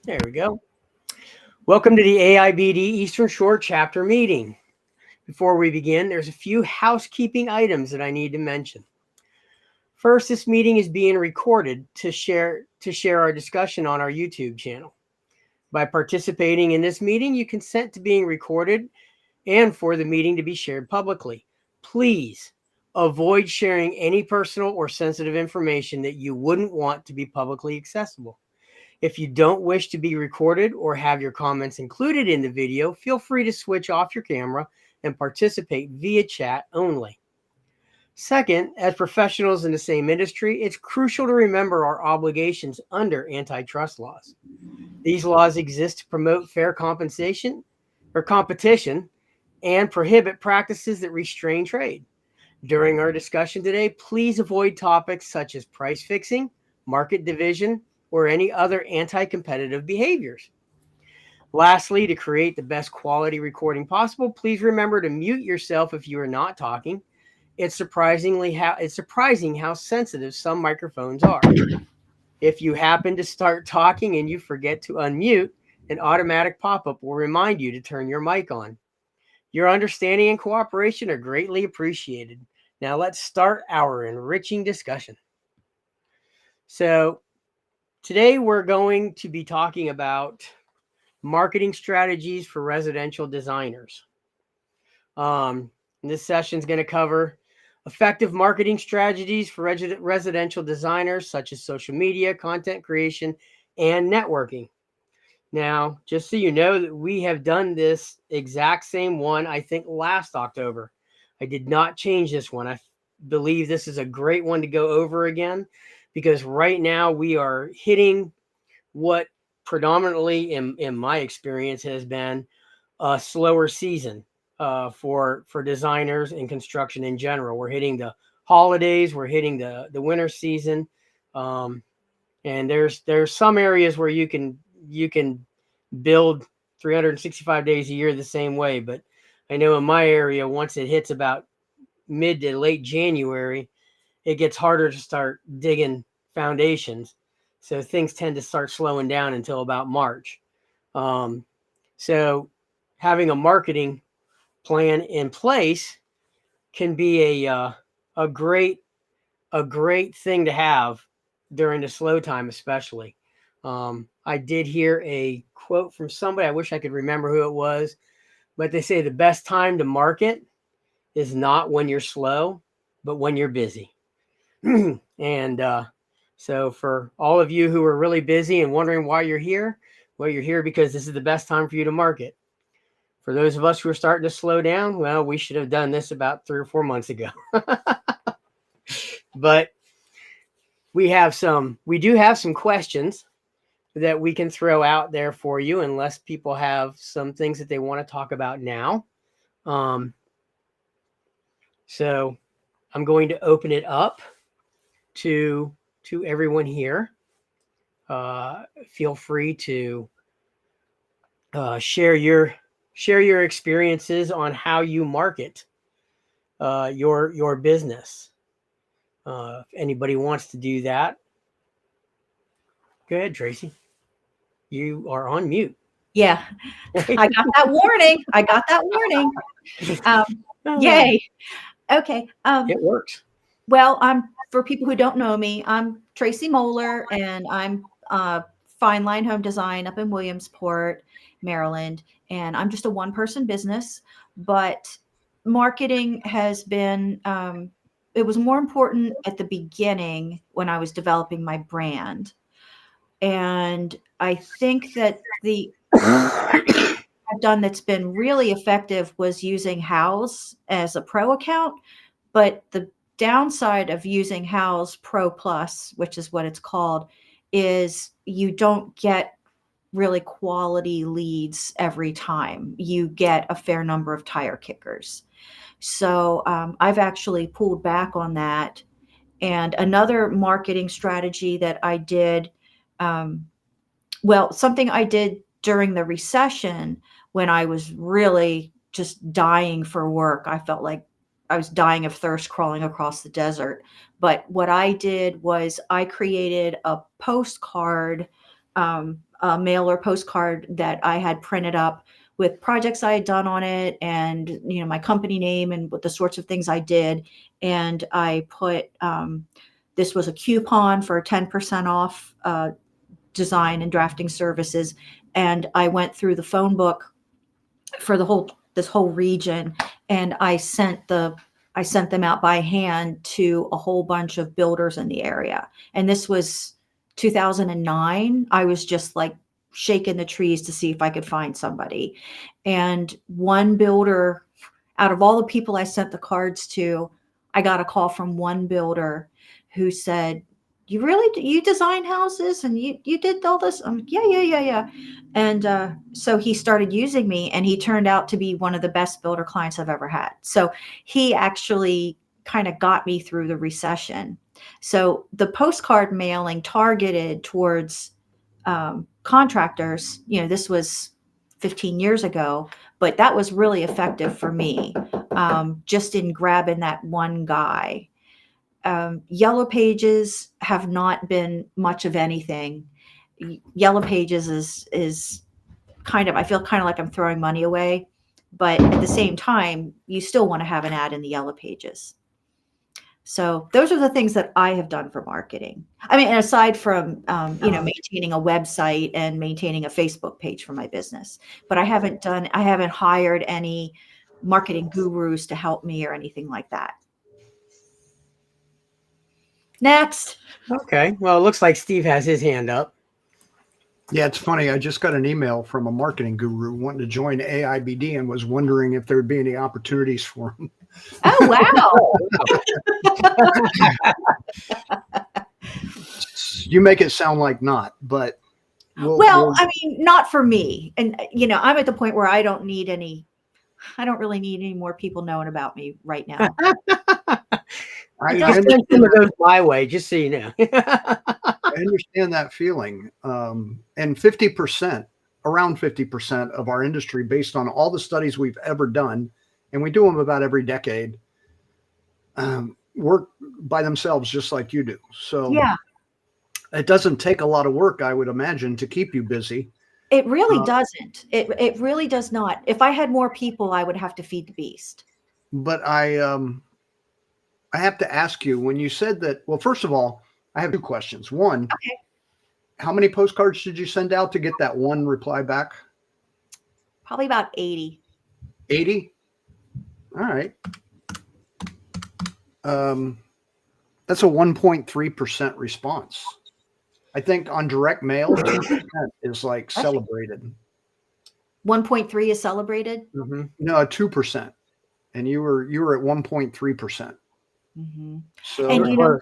There we go. Welcome to the AIBD Eastern Shore chapter meeting. Before we begin, there's a few housekeeping items that I need to mention. First, this meeting is being recorded to share our discussion on our YouTube channel. By participating in this meeting, you consent to being recorded and for the meeting to be shared publicly. Please avoid sharing any personal or sensitive information that you wouldn't want to be publicly accessible. If you don't wish to be recorded or have your comments included in the video, feel free to switch off your camera and participate via chat only. Second, as professionals in the same industry, it's crucial to remember our obligations under antitrust laws. These laws exist to promote fair competition and prohibit practices that restrain trade. During our discussion today, please avoid topics such as price fixing, market division, or any other anti-competitive behaviors. Lastly, to create the best quality recording possible, please remember to mute yourself if you are not talking. It's surprising how sensitive some microphones are. If you happen to start talking and you forget to unmute, an automatic pop-up will remind you to turn your mic on. Your understanding and cooperation are greatly appreciated. Now let's start our enriching discussion. So today we're going to be talking about marketing strategies for residential designers. This session is going to cover effective marketing strategies for residential designers, such as social media, content creation, and networking. Now, just so you know that we have done this exact same one, I think last October. I did not change this one. I believe this is a great one to go over again, because right now we are hitting what predominantly in my experience has been a slower season for designers and construction in general. We're hitting the holidays, we're hitting the winter season, and there's some areas where you can build 365 days a year the same way, but I know in my area, once it hits about mid to late January, it gets harder to start digging foundations. So things tend to start slowing down until about March. So having a marketing plan in place can be a great thing to have during the slow time, especially. I did hear a quote from somebody. I wish I could remember who it was, but they say the best time to market is not when you're slow, but when you're busy. And so for all of you who are really busy and wondering why you're here, well, you're here because this is the best time for you to market. For those of us who are starting to slow down, well, we should have done this about 3 or 4 months ago. But we do have some questions that we can throw out there for you, unless people have some things that they want to talk about now. So I'm going to open it up to everyone here. Feel free to share your experiences on how you market your business. If anybody wants to do that, go ahead, Tracy. You are on mute. Yeah, I got that warning. Yay. Okay. It works. Well, for people who don't know me, I'm Tracy Moeller, and I'm Fine Line Home Design up in Williamsport, Maryland. And I'm just a one-person business, but marketing has been, it was more important at the beginning when I was developing my brand. And I think that I've done that's been really effective was using Houzz as a pro account, but the downside of using Houzz Pro Plus, which is what it's called, is you don't get really quality leads every time. You get a fair number of tire kickers. So I've actually pulled back on that. And another marketing strategy that I did, something I did during the recession when I was really just dying for work. I felt like I was dying of thirst crawling across the desert. But what I did was I created a postcard, a mailer postcard that I had printed up with projects I had done on it, and my company name and what the sorts of things I did. And I put this was a coupon for 10% off design and drafting services. And I went through the phone book for this whole region, and I sent them out by hand to a whole bunch of builders in the area. And this was 2009. I was just like shaking the trees to see if I could find somebody. And one builder, out of all the people I sent the cards to, I got a call from one builder who said, you design houses and you did all this? Yeah. And so he started using me, and he turned out to be one of the best builder clients I've ever had. So he actually kind of got me through the recession. So the postcard mailing targeted towards contractors, this was 15 years ago, but that was really effective for me, just in grabbing that one guy. Yellow pages have not been much of anything. Yellow pages is kind of, I feel kind of like I'm throwing money away, but at the same time, you still want to have an ad in the yellow pages. So those are the things that I have done for marketing. I mean, and aside from, maintaining a website and maintaining a Facebook page for my business, but I haven't hired any marketing gurus to help me or anything like that. Next. Okay. Well, it looks like Steve has his hand up. Yeah, it's funny. I just got an email from a marketing guru wanting to join AIBD and was wondering if there would be any opportunities for him. Oh, wow. You make it sound like not, but. I mean, not for me. And, I'm at the point where I don't really need any more people knowing about me right now. I send some of those my way, just so you know. I understand that feeling. And around 50% of our industry, based on all the studies we've ever done, and we do them about every decade, work by themselves just like you do. So yeah, it doesn't take a lot of work, I would imagine, to keep you busy. It really doesn't. It really does not. If I had more people, I would have to feed the beast. But I have to ask you, when you said that, well, first of all, I have two questions. One, okay, how many postcards did you send out to get that one reply back? Probably about 80. 80? All right. That's a 1.3% response. I think on direct mail, 2% is like celebrated. 1.3 is celebrated? Mm-hmm. No, 2%. And you were at 1.3%. Mm-hmm. So, and you know what?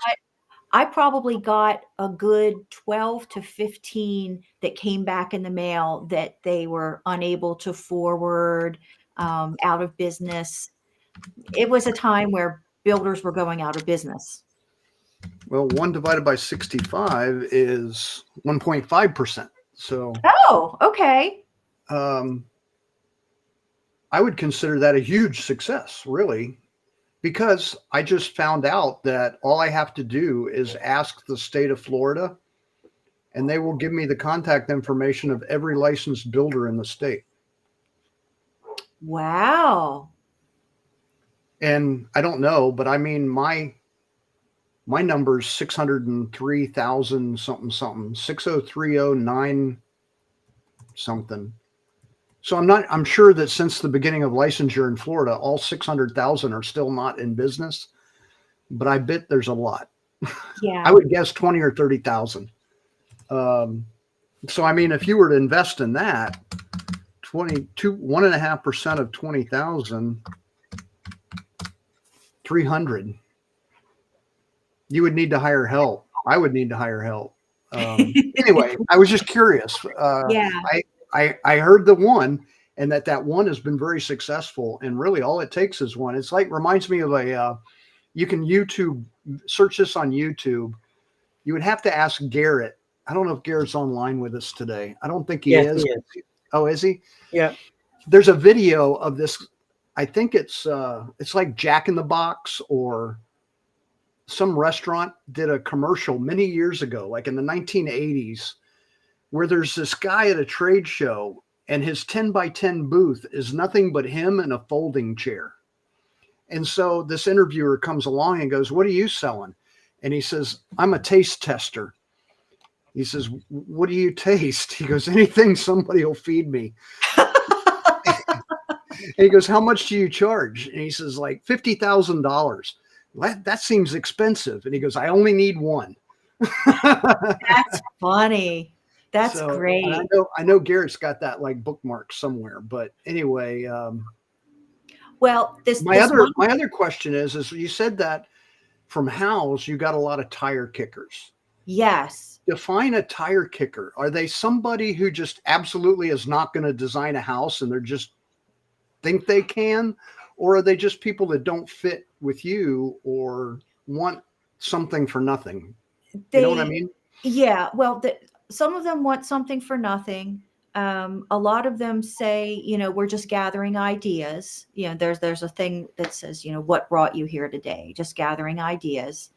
I probably got a good 12 to 15 that came back in the mail that they were unable to forward, out of business. It was a time where builders were going out of business. Well, 1 divided by 65 is 1.5%. So. Oh, okay. I would consider that a huge success, really. Because I just found out that all I have to do is ask the state of Florida, and they will give me the contact information of every licensed builder in the state. Wow. And I don't know, but I mean, my number is 603,000 something, 60309 something. So I'm sure that since the beginning of licensure in Florida, all 600,000 are still not in business, but I bet there's a lot. Yeah. I would guess 20 or 30,000. So, I mean, if you were to invest in that, 1.5% of 20,000, 300, you would need to hire help. I would need to hire help. Anyway, I was just curious. Yeah. I heard the one, and that one has been very successful, and really all it takes is one. It's like, reminds me of you can search this on YouTube. You would have to ask Garrett. I don't know if Garrett's online with us today. I don't think he is. He is. Oh, is he? Yeah. There's a video of this. I think it's like Jack in the Box or some restaurant did a commercial many years ago, like in the 1980s. where there's this guy at a trade show and his 10 by 10 booth is nothing but him and a folding chair. And so this interviewer comes along and goes, "What are you selling?" And he says, "I'm a taste tester." He says, "What do you taste?" He goes, "Anything somebody will feed me." And he goes, "How much do you charge?" And he says, "Like $50,000. That seems expensive." And he goes, "I only need one." That's funny. That's So, great. and I know Garrett's got that like bookmarked somewhere, but anyway, Well, my other question is you said that from Howes you got a lot of tire kickers. yes. Define a tire kicker. Are they somebody who just absolutely is not going to design a house and they're just think they can, or are they just people that don't fit with you or want something for nothing? You know what I mean? Yeah. Well, some of them want something for nothing. A lot of them say, we're just gathering ideas. There's a thing that says, what brought you here today? Just gathering ideas.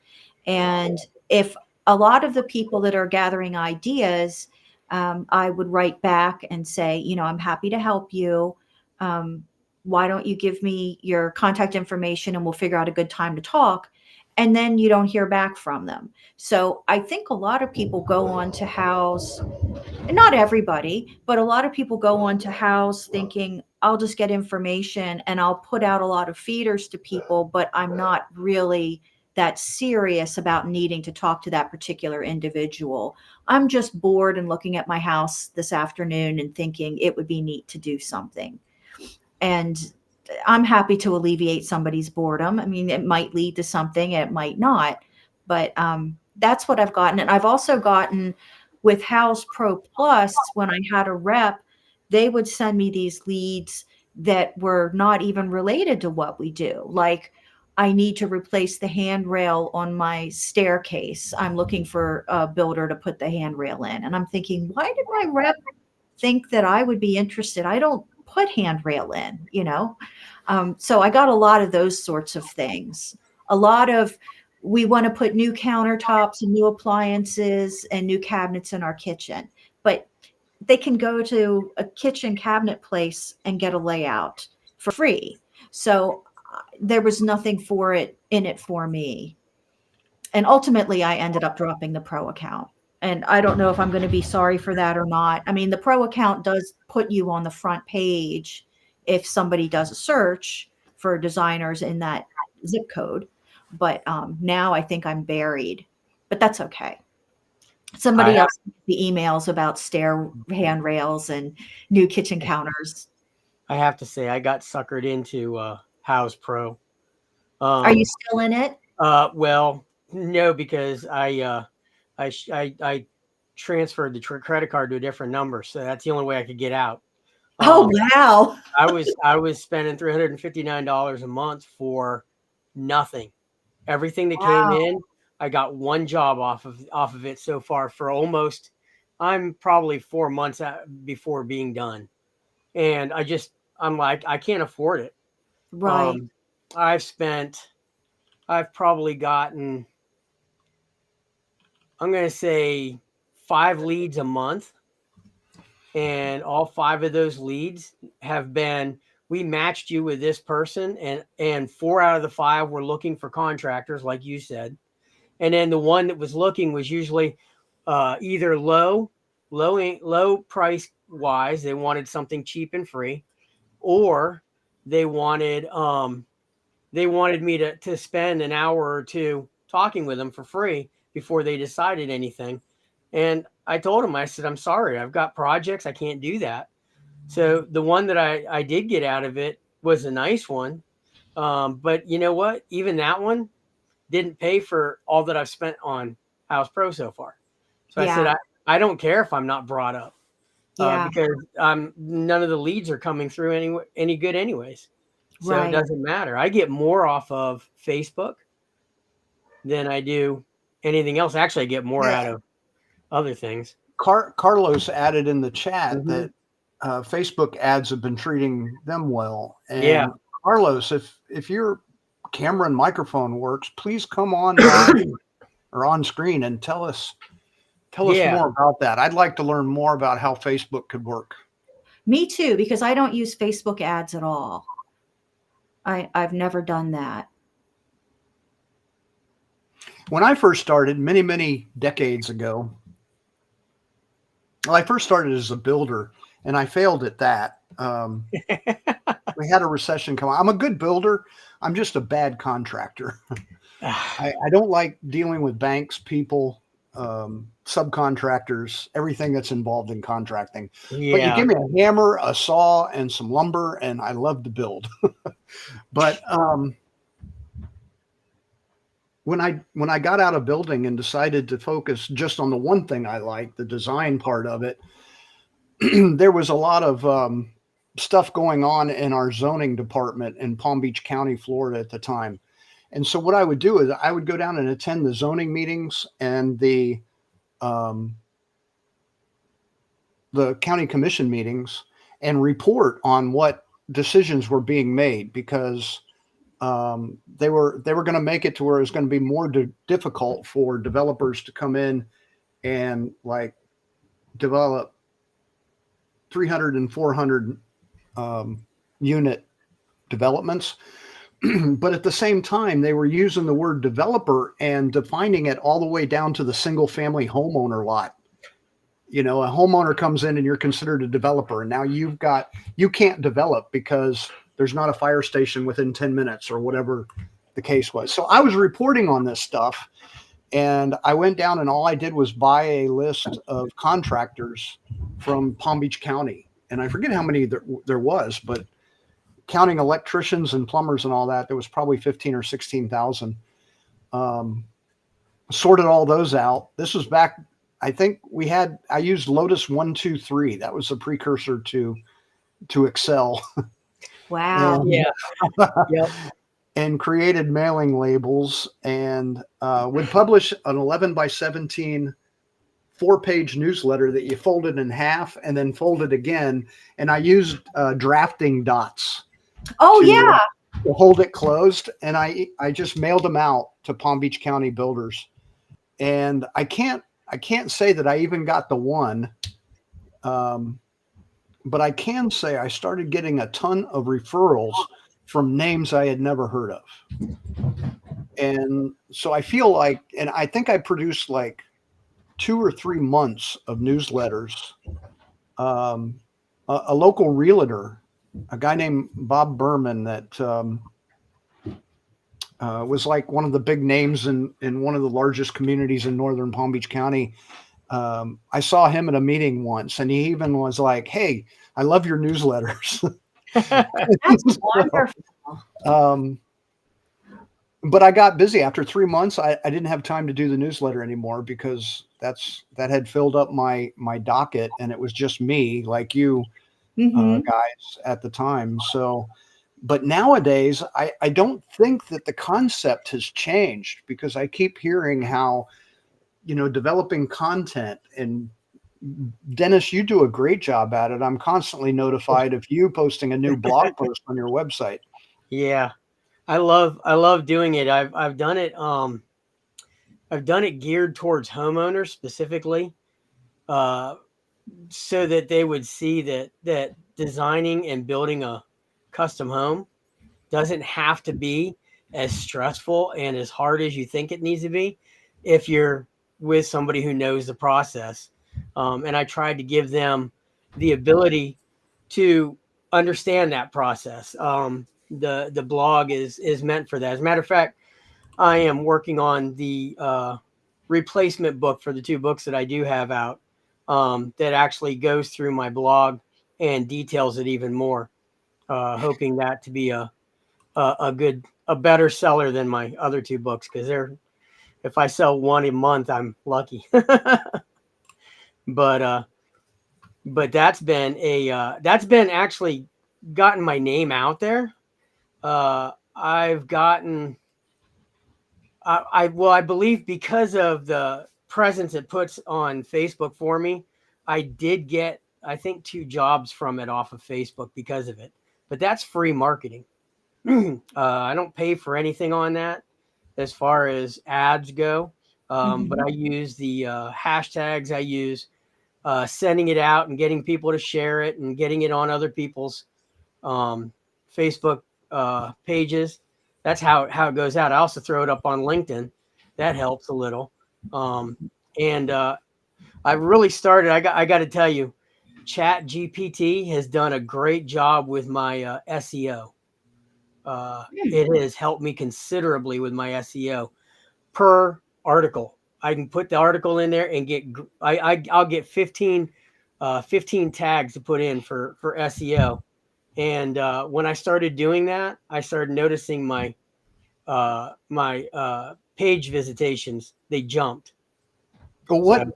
And if a lot of the people that are gathering ideas, I would write back and say, I'm happy to help you. Why don't you give me your contact information and we'll figure out a good time to talk? And then you don't hear back from them. So I think a lot of people go on to House, not everybody, but a lot of people go on to House thinking, I'll just get information and I'll put out a lot of feeders to people, but I'm not really that serious about needing to talk to that particular individual. I'm just bored and looking at my house this afternoon and thinking it would be neat to do something. And I'm happy to alleviate somebody's boredom. I mean, it might lead to something, it might not, but that's what I've gotten. And I've also gotten with House Pro Plus, when I had a rep, they would send me these leads that were not even related to what we do. Like, I need to replace the handrail on my staircase. I'm looking for a builder to put the handrail in. And I'm thinking, why did my rep think that I would be interested? I don't put handrail in, So I got a lot of those sorts of things. A lot of, we want to put new countertops and new appliances and new cabinets in our kitchen, but they can go to a kitchen cabinet place and get a layout for free. So there was nothing in it for me. And ultimately I ended up dropping the pro account. And I don't know if I'm going to be sorry for that or not. I mean, the pro account does put you on the front page if somebody does a search for designers in that zip code. But now I think I'm buried, but that's okay. Somebody else sent the emails about stair handrails and new kitchen counters. I have to say, I got suckered into House Pro. Are you still in it? Well, no, because I transferred the credit card to a different number, so that's the only way I could get out. Oh wow! I was spending $359 a month for nothing. Everything that came in, I got one job off of it so far for almost. I'm probably 4 months before being done, and I'm like, I can't afford it. Right. I've probably gotten, I'm going to say 5 leads a month. And all 5 of those leads have been, we matched you with this person, and 4 out of the 5 were looking for contractors, like you said. And then the one that was looking was usually either low price wise, they wanted something cheap and free, or they wanted me to spend an hour or two talking with them for free before they decided anything. And I told him, I said, I'm sorry, I've got projects. I can't do that. So the one that I did get out of it was a nice one. But you know what? Even that one didn't pay for all that I've spent on House Pro so far. So I said, I don't care if I'm not brought up because none of the leads are coming through any good anyways. So It doesn't matter. I get more off of Facebook than I do anything else. Actually, I get more out of other things. Carlos added in the chat that Facebook ads have been treating them well. And Carlos, if your camera and microphone works, please come on live or on screen and tell us Tell us Yeah. more about that. I'd like to learn more about how Facebook could work. Me too, because I don't use Facebook ads at all. I've never done that. When I first started many, many decades ago, well, I first started as a builder and I failed at that. We had a recession come on. I'm a good builder. I'm just a bad contractor. I don't like dealing with banks, people, subcontractors, everything that's involved in contracting. But you Yeah. give me a hammer, a saw, and some lumber, and I love to build. But when I got out of building and decided to focus just on the one thing I like, the design part of it, there was a lot of stuff going on in our zoning department in Palm Beach County, Florida at the time. And so what I would do is I would go down and attend the zoning meetings and the county commission meetings and report on what decisions were being made, because they were going to make it to where it was going to be more difficult for developers to come in and like develop 300 and 400 unit developments. But at the same time, they were using the word developer and defining it all the way down to the single family homeowner lot. You know, a homeowner comes in and you're considered a developer. And now you can't develop because there's not a fire station within 10 minutes or whatever the case was. So I was reporting on this stuff, and I went down and all I did was buy a list of contractors from Palm Beach County. And I forget how many there was, but counting electricians and plumbers and all that, there was probably 15 or 16,000. Sorted all those out. This was back, I think I used Lotus 123. That was a precursor to Excel. Wow. Yeah. Yep. And created mailing labels and would publish an 11 by 17 4-page newsletter that you folded in half and then folded again. And I used drafting dots. Oh, yeah. To hold it closed. And I just mailed them out to Palm Beach County builders. And I can't say that I even got the one. But I can say I started getting a ton of referrals from names I had never heard of. And so I feel like, and I think I produced like 2 or 3 months of newsletters. A local realtor, a guy named Bob Berman, that was like one of the big names in one of the largest communities in northern Palm Beach County. I saw him at a meeting once, and he even was like, "Hey, I love your newsletters." That's wonderful. But I got busy after 3 months. I didn't have time to do the newsletter anymore because that had filled up my docket, and it was just me, like you guys at the time. So, but nowadays, I don't think that the concept has changed, because I keep hearing how, developing content, and Dennis, you do a great job at it. I'm constantly notified of you posting a new blog post on your website. Yeah. I love doing it. I've done it. I've done it geared towards homeowners specifically, so that they would see that designing and building a custom home doesn't have to be as stressful and as hard as you think it needs to be if you're with somebody who knows the process. And I tried to give them the ability to understand that process. The blog is meant for that. As a matter of fact, I am working on the replacement book for the 2 books that I do have out, that actually goes through my blog and details it even more, hoping that to be a better seller than my other 2 books, because if I sell one a month, I'm lucky. But that's been actually gotten my name out there. I've gotten, I believe, because of the presence it puts on Facebook for me, I did get, I think, 2 jobs from it off of Facebook because of it. But that's free marketing. I don't pay for anything on that as far as ads go. But I use the hashtags. I use sending it out and getting people to share it and getting it on other people's Facebook pages. That's how it goes out. I also throw it up on LinkedIn. That helps a little. And I really started. I got to tell you, Chat GPT has done a great job with my SEO. It has helped me considerably with my SEO per article. I can put the article in there and I'll get 15 tags to put in for SEO. And when I started doing that, I started noticing my page visitations, they jumped. Well,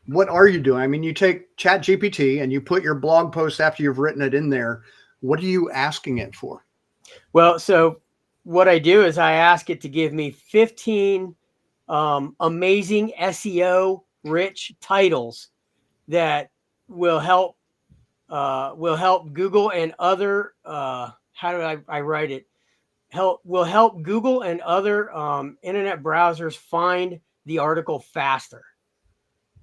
what are you doing? I mean, you take Chat GPT and you put your blog post after you've written it in there. What are you asking it for? Well, so what I do is I ask it to give me 15 amazing SEO rich titles that will help Google and other how do I write it? Will help Google and other internet browsers find the article faster.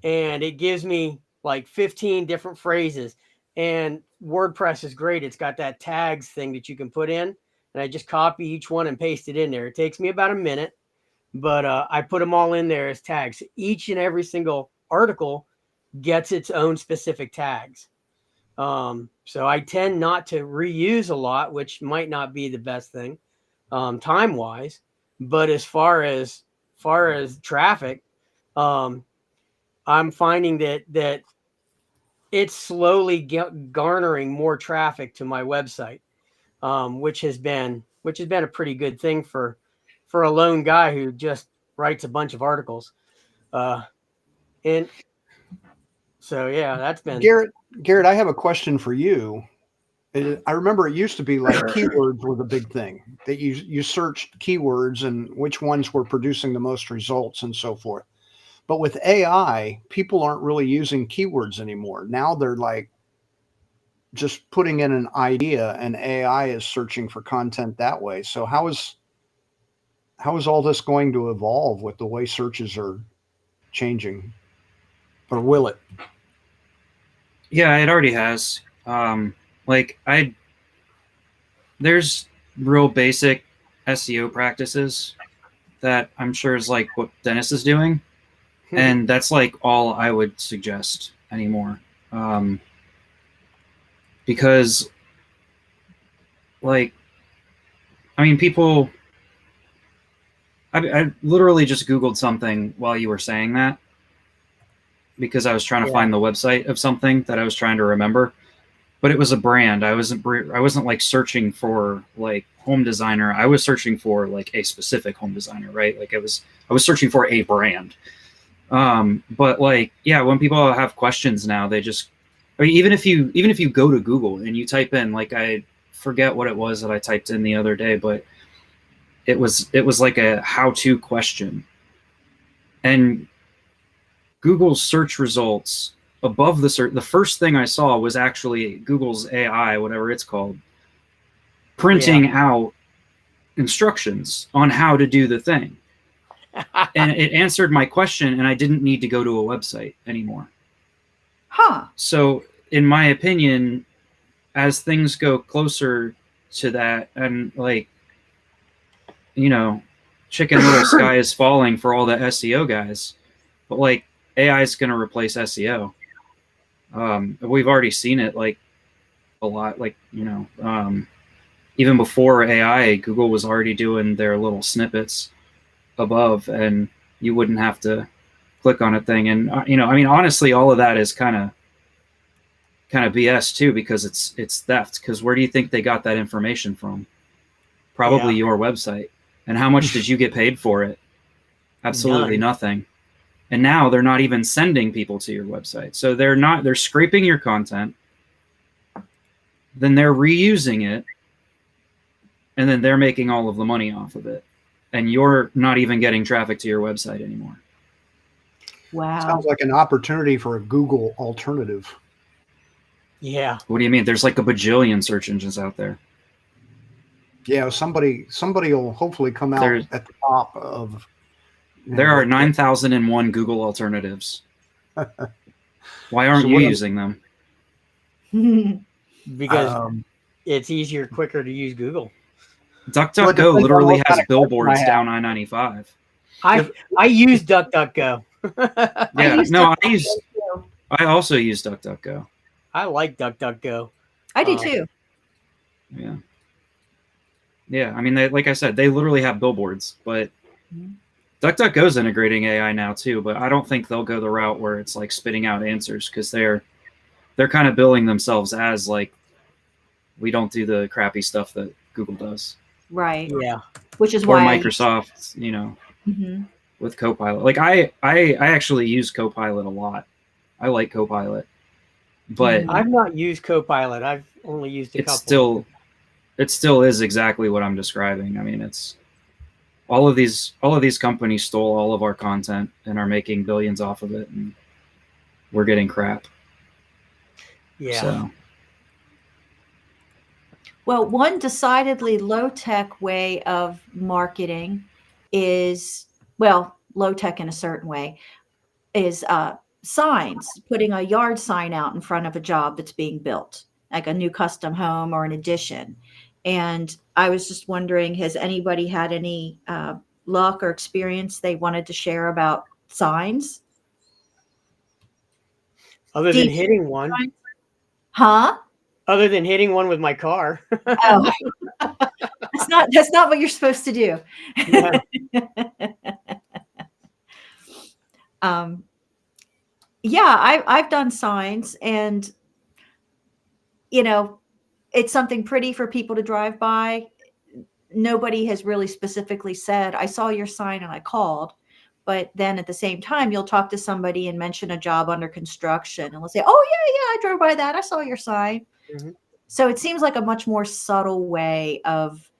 And it gives me like 15 different phrases. And WordPress is great. It's got that tags thing that you can put in, and I just copy each one and paste it in there. It takes me about a minute, but I put them all in there as tags. Each and every single article gets its own specific tags. So I tend not to reuse a lot, which might not be the best thing time wise, but as far as traffic, I'm finding that it's slowly garnering more traffic to my website, which has been a pretty good thing for a lone guy who just writes a bunch of articles. And so, yeah, that's been Garrett, I have a question for you. I remember it used to be like keywords were the big thing, that you searched keywords and which ones were producing the most results and so forth. But with AI, people aren't really using keywords anymore. Now they're like just putting in an idea and AI is searching for content that way. So how is all this going to evolve with the way searches are changing? Or will it? Yeah, it already has. There's real basic SEO practices that I'm sure is like what Dennis is doing. And that's like all I would suggest anymore. Because people, I literally just Googled something while you were saying that, because I was trying to find the website of something that I was trying to remember, but it was a brand. I wasn't like searching for like home designer. I was searching for like a specific home designer, right? Like I was searching for a brand. But like, yeah, when people have questions now, they just, even if you go to Google and you type in, like, I forget what it was that I typed in the other day, but it was like a how-to question, and Google's search results above the first thing I saw was actually Google's AI, whatever it's called, printing out instructions on how to do the thing. And it answered my question, and I didn't need to go to a website anymore. Huh. So in my opinion, as things go closer to that, and like, Chicken Little sky is falling for all the SEO guys, but like AI is going to replace SEO. We've already seen it like a lot, like, even before AI, Google was already doing their little snippets above, and you wouldn't have to click on a thing. And honestly, all of that is kind of BS too, because it's theft. Because where do you think they got that information from? Probably your website. And how much did you get paid for it? Absolutely nothing. And now they're not even sending people to your website. So they're scraping your content, then they're reusing it, and then they're making all of the money off of it. And you're not even getting traffic to your website anymore. Wow. Sounds like an opportunity for a Google alternative. Yeah. What do you mean? There's like a bajillion search engines out there. Yeah, somebody will hopefully come out at the top of There are 9,001 Google alternatives. Why aren't So you what using them? Because it's easier, quicker to use Google. Well, it DuckDuckGo depends on literally what has kind of question billboards I down I-95. I use DuckDuckGo. Yeah, use no, DuckDuckGo too. I also use DuckDuckGo. I like DuckDuckGo. I do too. Yeah. Yeah, I mean, like I said, they literally have billboards, but DuckDuckGo's integrating AI now too, but I don't think they'll go the route where it's like spitting out answers, because they're kind of billing themselves as like, we don't do the crappy stuff that Google does. Right. Yeah. Which is Or why Microsoft, with Copilot. Like I actually use Copilot a lot. I like Copilot, but I've not used Copilot. I've only used a couple. It still is exactly what I'm describing. I mean, it's all of these companies stole all of our content and are making billions off of it, and we're getting crap. Yeah. So. Well, one decidedly low-tech way of marketing is, well, low-tech in a certain way, is signs, putting a yard sign out in front of a job that's being built, like a new custom home or an addition. And I was just wondering, has anybody had any luck or experience they wanted to share about signs? Other than hitting one. Huh? Other than hitting one with my car. Oh, that's not what you're supposed to do. Yeah. Yeah, I've done signs, and it's something pretty for people to drive by. Nobody has really specifically said, I saw your sign and I called. But then at the same time, you'll talk to somebody and mention a job under construction, and they'll say, oh, yeah, I drove by that. I saw your sign. Mm-hmm. So it seems like a much more subtle way of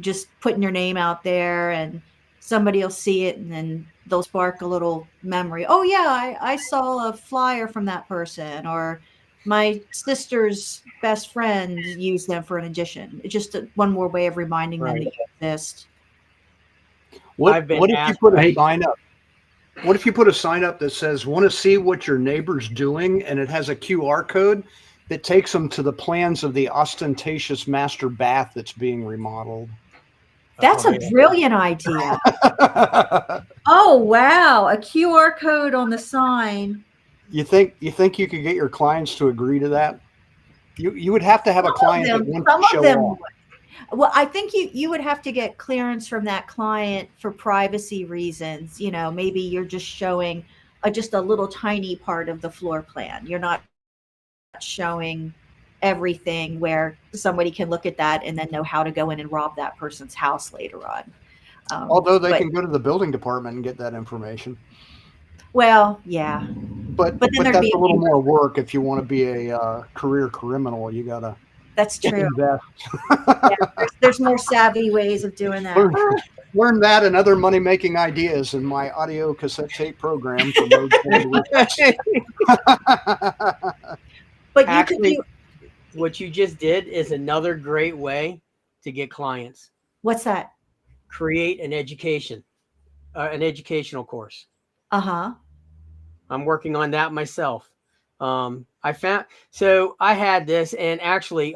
just putting your name out there, and somebody will see it and then they'll spark a little memory. Oh, yeah, I saw a flyer from that person, or my sister's best friend used them for an addition. It's just one more way of reminding them that you exist. What if you put a sign up? What if you put a sign up that says, want to see what your neighbor's doing? And it has a QR code that takes them to the plans of the ostentatious master bath that's being remodeled. That's a brilliant idea. Oh, wow. A QR code on the sign. You think you could get your clients to agree to that? You would have to have a client that wants to show off. Well, I think you would have to get clearance from that client for privacy reasons. Maybe you're just showing just a little tiny part of the floor plan. You're not showing everything where somebody can look at that and then know how to go in and rob that person's house later on. Although they can go to the building department and get that information. Well, yeah. But that's a little more work. If you want to be a career criminal, you got to. That's true. Yeah, there's more savvy ways of doing that. Learn that and other money-making ideas in my audio cassette tape program. But actually, what you just did is another great way to get clients. What's that? Create an educational course. Uh-huh. I'm working on that myself. I had this, and actually,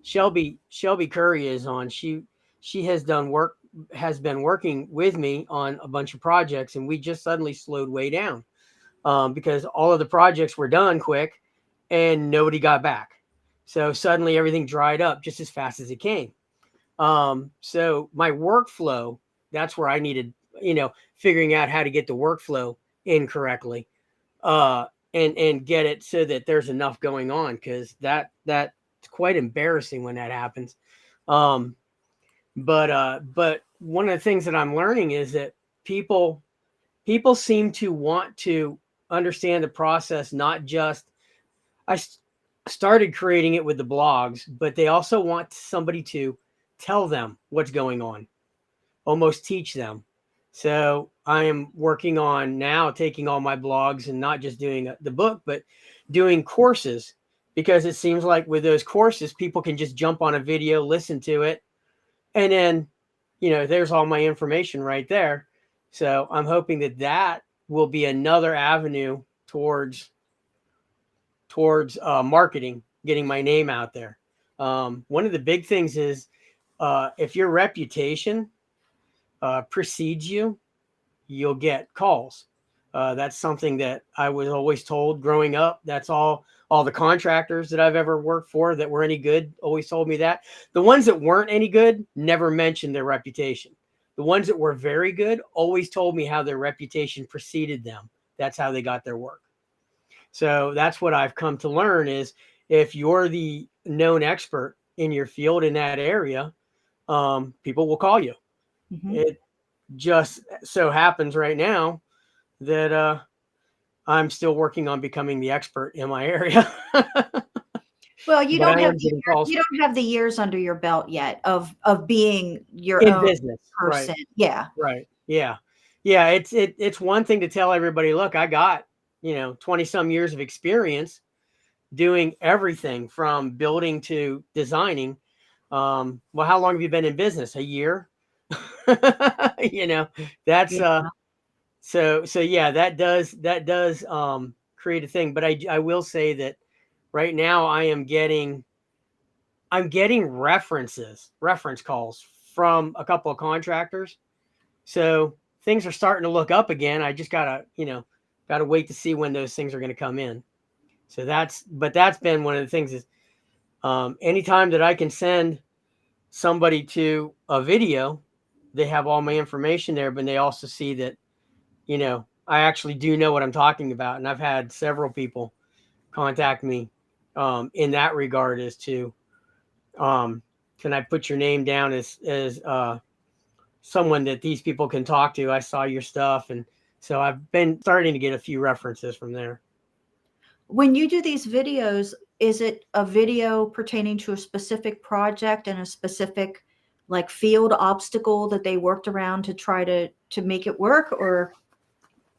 Shelby Curry is on. She has been working with me on a bunch of projects, and we just suddenly slowed way down because all of the projects were done quick and nobody got back. So suddenly everything dried up just as fast as it came. So my workflow, that's where I needed, figuring out how to get the workflow in correctly. And get it so that there's enough going on, because that's quite embarrassing when that happens. But one of the things that I'm learning is that people seem to want to understand the process. Not just, I started creating it with the blogs, but they also want somebody to tell them what's going on, almost teach them. So I am working on now taking all my blogs and not just doing the book, but doing courses, because it seems like with those courses, people can just jump on a video, listen to it, and then, there's all my information right there. So I'm hoping that that will be another avenue towards marketing, getting my name out there. One of the big things is if your reputation precedes you, you'll get calls. That's something that I was always told growing up. That's all the contractors that I've ever worked for that were any good always told me that. The ones that weren't any good never mentioned their reputation. The ones that were very good always told me how their reputation preceded them. That's how they got their work. So that's what I've come to learn is if you're the known expert in your field in that area, people will call you. Mhm. It just so happens right now that I'm still working on becoming the expert in my area. Well, you But don't I have am getting calls you don't have the years under your belt yet of being your in own business. person. Right. Yeah. Right. Yeah. Yeah. It's one thing to tell everybody, look, I got, 20 some years of experience doing everything from building to designing. Well, how long have you been in business? A year? you know, that's Yeah. so yeah, that does create a thing. But I will say that right now I'm getting reference calls from a couple of contractors. So things are starting to look up again. I just gotta wait to see when those things are going to come in. So that's been one of the things is anytime that I can send somebody to a video, they have all my information there, but they also see that, I actually do know what I'm talking about. And I've had several people contact me in that regard as to, can I put your name down as someone that these people can talk to? I saw your stuff. And so I've been starting to get a few references from there. When you do these videos, is it a video pertaining to a specific project and a specific like field obstacle that they worked around to try to make it work? Or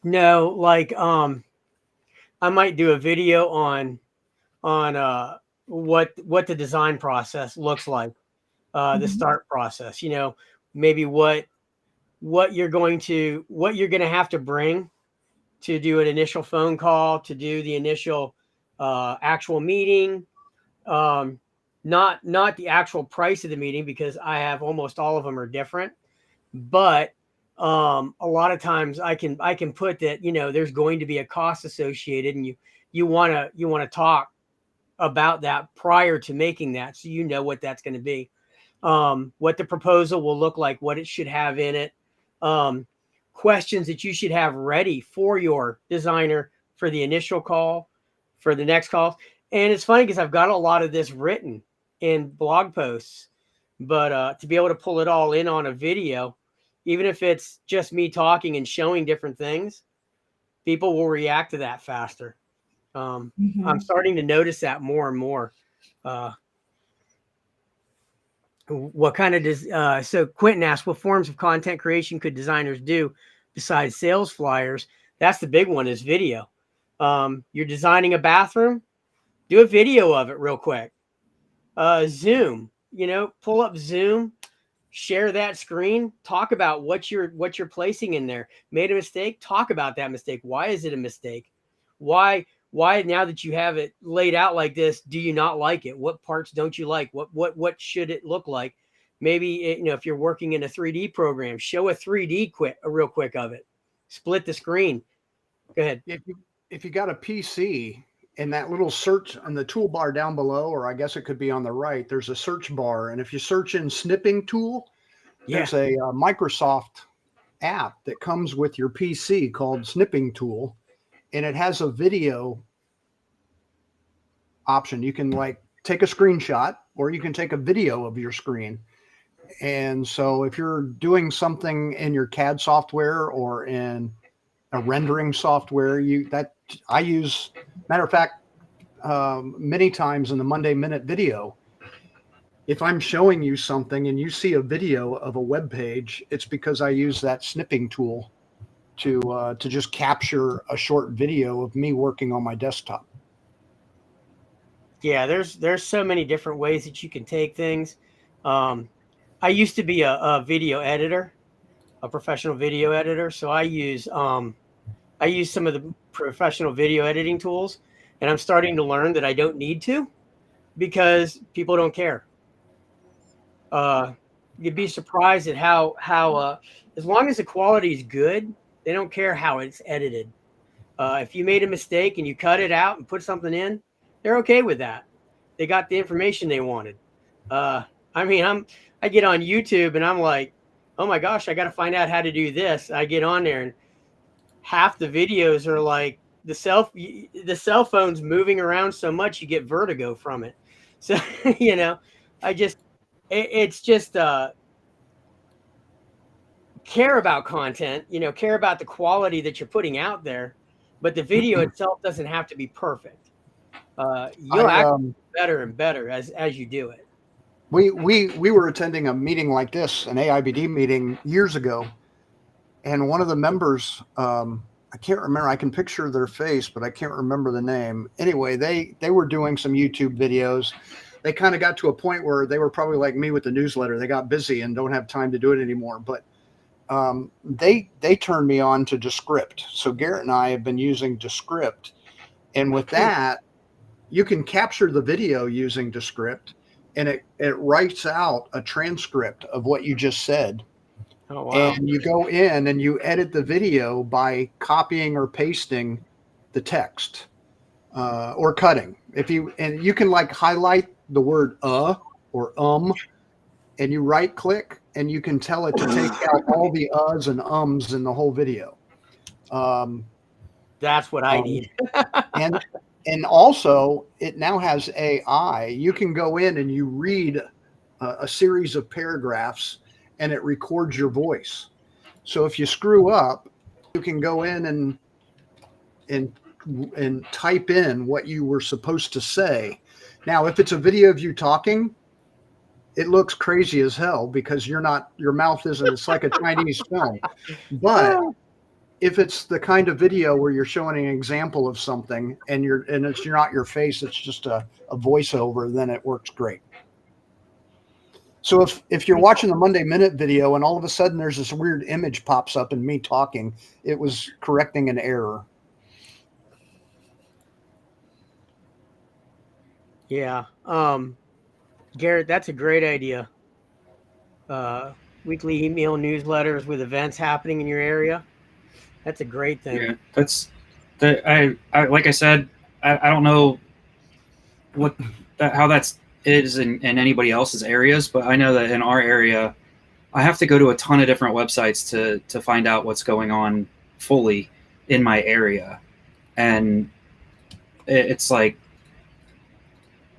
No, like I might do a video on what the design process looks like, the Mhm. start process, maybe what you're going to have to bring to do an initial phone call, to do the initial actual meeting, um, not the actual price of the meeting, because I have almost all of them are different, but a lot of times I can put that, there's going to be a cost associated, and you want to talk about that prior to making that, so you know what that's going to be, what the proposal will look like, what it should have in it, um, questions that you should have ready for your designer for the initial call, for the next call. And it's funny because I've got a lot of this written in blog posts, but to be able to pull it all in on a video, even if it's just me talking and showing different things, people will react to that faster. I'm Mhm. starting to notice that more and more. Uh, what kind of does so Quentin asked, what forms of content creation could designers do besides sales flyers? That's the big one, is video. You're designing a bathroom, do a video of it real quick. Zoom, pull up Zoom, share that screen, talk about what you're placing in there. Made a mistake, talk about that mistake. Why is it a mistake? Why now that you have it laid out like this, do you not like it? What parts don't you like? What should it look like? Maybe if you're working in a 3D program, show a 3D real quick of it. Split the screen. Go ahead. If you got a PC, in that little search on the toolbar down below, or I guess it could be on the right, there's a search bar, and if you search in snipping tool, Yeah. there's a Microsoft app that comes with your PC called Snipping Tool, and it has a video option. You can like take a screenshot, or you can take a video of your screen. And so if you're doing something in your CAD software or in a rendering software, I use, matter of fact, many times in the Monday Minute video, if I'm showing you something and you see a video of a web page, it's because I use that snipping tool to just capture a short video of me working on my desktop. Yeah, there's so many different ways that you can take things. I used to be a video editor. a professional video editor, so I use some of the professional video editing tools, and I'm starting to learn that I don't need to because people don't care. You'd be surprised at how as long as the quality is good, they don't care how it's edited. If you made a mistake and you cut it out and put something in, they're okay with that. They got the information they wanted. I mean, I get on YouTube and I'm like, oh my gosh, I got to find out how to do this. I get on there and half the videos are like the cell phone's moving around so much you get vertigo from it. So it's just care about content, care about the quality that you're putting out there, but the video itself doesn't have to be perfect. You'll act better and better as you do it. We were attending a meeting like this, an AIBD meeting years ago, and one of the members, I can't remember, I can picture their face, but I can't remember the name. Anyway, they were doing some YouTube videos. They kind of got to a point where they were probably like me with the newsletter. They got busy and don't have time to do it anymore. But they turned me on to Descript. So Garrett and I have been using Descript. And with that, you can capture the video using Descript, and it writes out a transcript of what you just said. Oh, wow. And you go in and you edit the video by copying or pasting the text or cutting. And you can like highlight the word or and you right click and you can tell it to take out all the uhs and ums in the whole video. That's what I need. and also it now has AI. You can go in and you read a series of paragraphs and it records your voice. So if you screw up, you can go in and type in what you were supposed to say. Now, if it's a video of you talking, it looks crazy as hell because your mouth isn't, it's like a Chinese film. But if it's the kind of video where you're showing an example of something and you're not your face, it's just a voiceover, then it works great. So if you're watching the Monday Minute video and all of a sudden there's this weird image pops up and me talking, it was correcting an error. Yeah. Garrett, that's a great idea. Weekly email newsletters with events happening in your area. That's a great thing. Yeah, I like I said, I don't know how that's is in anybody else's areas, but I know that in our area, I have to go to a ton of different websites to find out what's going on fully in my area. And it's like,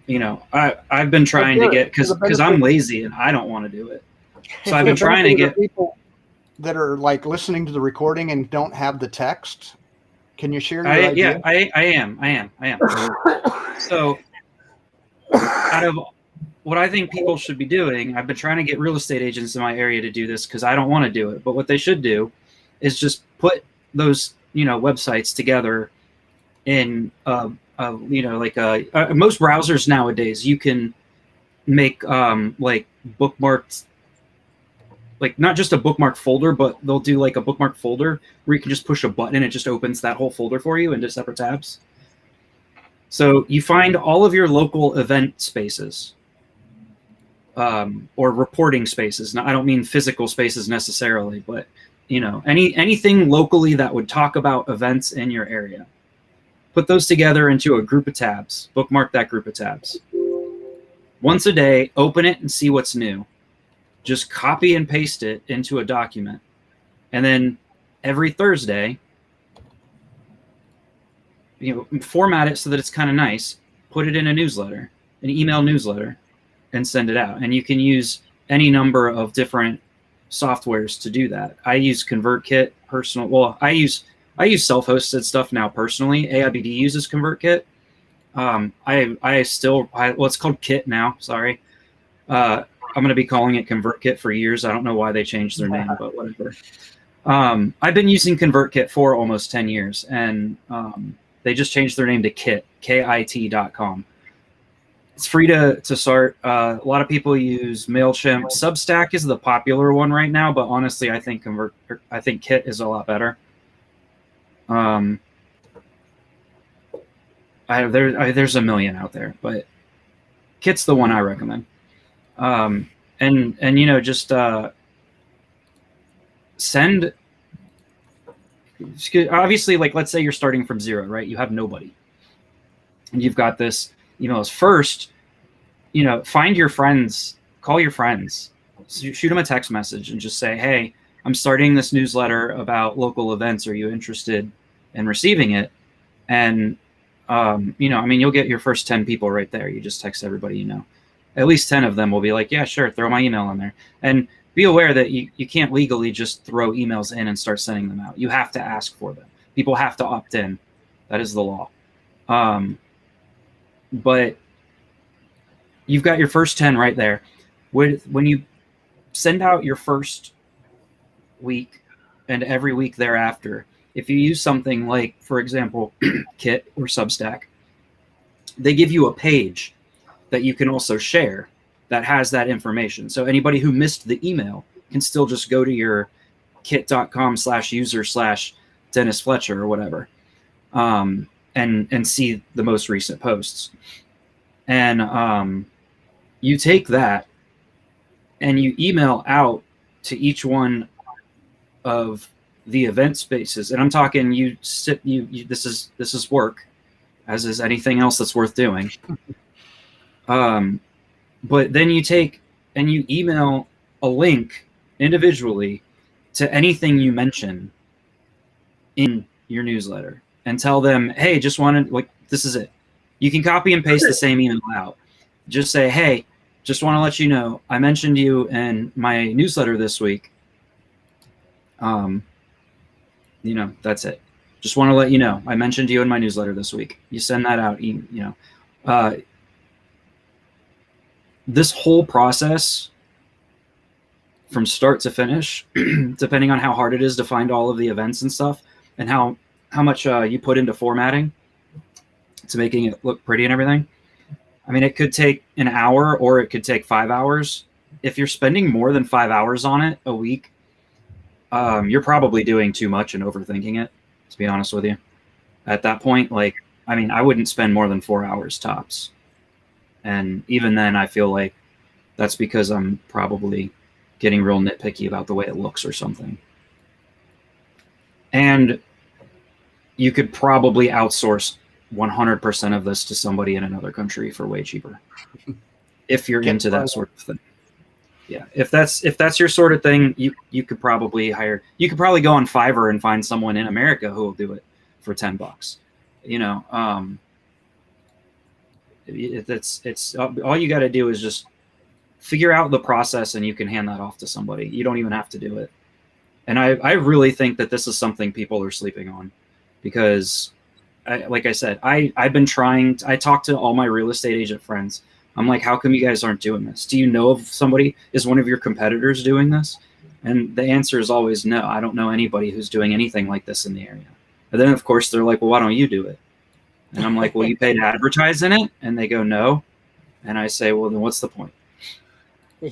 I've been trying to get, because I'm lazy and I don't want to do it. So I've been trying to get people that are like listening to the recording and don't have the text. Can you share your idea? Yeah, I am. So out of what I think people should be doing, I've been trying to get real estate agents in my area to do this because I don't want to do it. But what they should do is just put those, websites together in, most browsers nowadays, you can make like bookmarked, like not just a bookmark folder, but they'll do like a bookmark folder where you can just push a button and it just opens that whole folder for you into separate tabs. So you find all of your local event spaces or reporting spaces. Now, I don't mean physical spaces necessarily, but anything locally that would talk about events in your area. Put those together into a group of tabs. Bookmark that group of tabs. Once a day, open it and see what's new. Just copy and paste it into a document. And then every Thursday, format it so that it's kind of nice, put it in a newsletter, an email newsletter, and send it out. And you can use any number of different softwares to do that. I use ConvertKit personal. Well, I use self-hosted stuff now personally. AIBD uses ConvertKit. It's called Kit now. Sorry. I'm going to be calling it ConvertKit for years. I don't know why they changed their name, but whatever. I've been using ConvertKit for almost 10 years, and they just changed their name to Kit, KIT.com. It's free to start. A lot of people use MailChimp. Substack is the popular one right now, but honestly, I think Kit is a lot better. There's a million out there, but Kit's the one I recommend. And just send. Obviously, like, let's say you're starting from zero, right? You have nobody, and you've got this emails. First, find your friends, call your friends, shoot them a text message, and just say, "Hey, I'm starting this newsletter about local events. Are you interested in receiving it?" And you'll get your first 10 people right there. You just text everybody you know. At least 10 of them will be like, "Yeah, sure, throw my email in there." And be aware that you can't legally just throw emails in and start sending them out. You have to ask for them. People have to opt in. That is the law. But you've got your first 10 right there. When you send out your first week and every week thereafter, if you use something like, for example, Kit or Substack, they give you a page that you can also share that has that information. So anybody who missed the email can still just go to your kit.com/user/Dennis Fletcher or whatever, and see the most recent posts. And you take that and you email out to each one of the event spaces. And I'm talking, this is work, as is anything else that's worth doing. But then you take and you email a link individually to anything you mention in your newsletter and tell them, "Hey, just wanted, like, this is it." You can copy and paste the same email out. Just say, "Hey, just want to let you know, I mentioned you in my newsletter this week. That's it. Just want to let you know, I mentioned you in my newsletter this week." You send that out, this whole process from start to finish, depending on how hard it is to find all of the events and stuff, and how much you put into formatting to making it look pretty and everything. I mean, it could take an hour or it could take 5 hours. If you're spending more than 5 hours on it a week, you're probably doing too much and overthinking it, to be honest with you. At that point, I wouldn't spend more than 4 hours tops. And even then, I feel like that's because I'm probably getting real nitpicky about the way it looks or something. And you could probably outsource 100% of this to somebody in another country for way cheaper, if you're into that sort of thing. Yeah, if that's your sort of thing, you could probably go on Fiverr and find someone in America who will do it for $10. It's all you got to do is just figure out the process, and you can hand that off to somebody. You don't even have to do it. And I really think that this is something people are sleeping on, because like I said, I've been trying. I talked to all my real estate agent friends. I'm like, how come you guys aren't doing this? Do you know of somebody? Is one of your competitors doing this? And the answer is always no. I don't know anybody who's doing anything like this in the area. And then, of course, they're like, well, why don't you do it? And I'm like, well, you pay to advertise in it? And they go, no. And I say, well, then what's the point?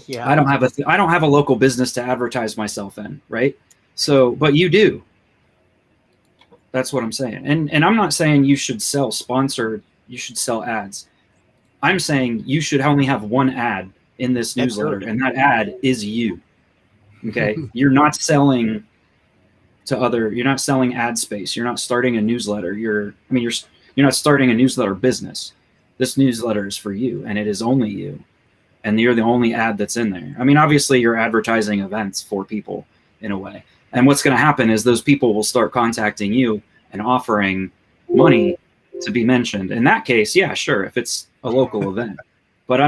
Yeah. I don't have a local business to advertise myself in, right? So, but you do. That's what I'm saying. And I'm not saying you should sell sponsored, you should sell ads. I'm saying you should only have one ad in this newsletter, and that ad is you. Okay? You're not selling you're not selling ad space. You're not starting a newsletter. You're not starting a newsletter business. This newsletter is for you, and it is only you. And you're the only ad that's in there. I mean, obviously you're advertising events for people in a way. And what's going to happen is those people will start contacting you and offering money to be mentioned. In that case, yeah, sure, if it's a local event. But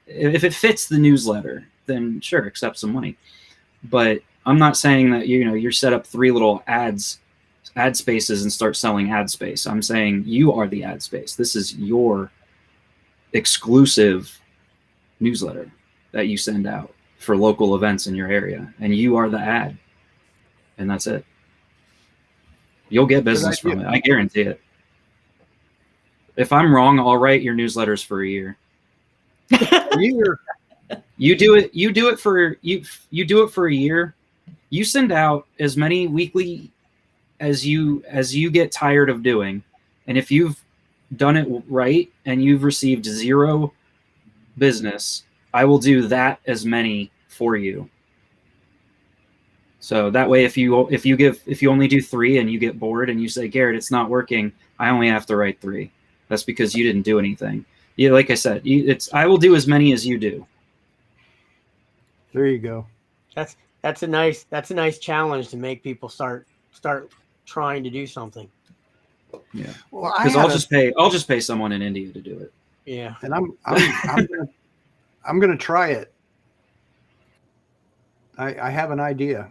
if it fits the newsletter, then sure, accept some money. But I'm not saying that you're set up 3 little ad spaces and start selling ad space. I'm saying you are the ad space. This is your exclusive newsletter that you send out for local events in your area, and you are the ad, and that's it. You'll get business from it. I guarantee it. If I'm wrong, I'll write your newsletters for a year. You do it for a year. You send out as many weekly as you get tired of doing. And if you've done it right and you've received 0 business, I will do that as many for you. So that way, if you only do 3 and you get bored and you say, Garrett, it's not working, I only have to write 3. That's because you didn't do anything. Yeah, like I said, I will do as many as you do. There you go. That's a nice challenge to make people start trying to do something. Yeah. Well, because I'll just pay someone in India to do it. Yeah. And I'm gonna try it. I have an idea,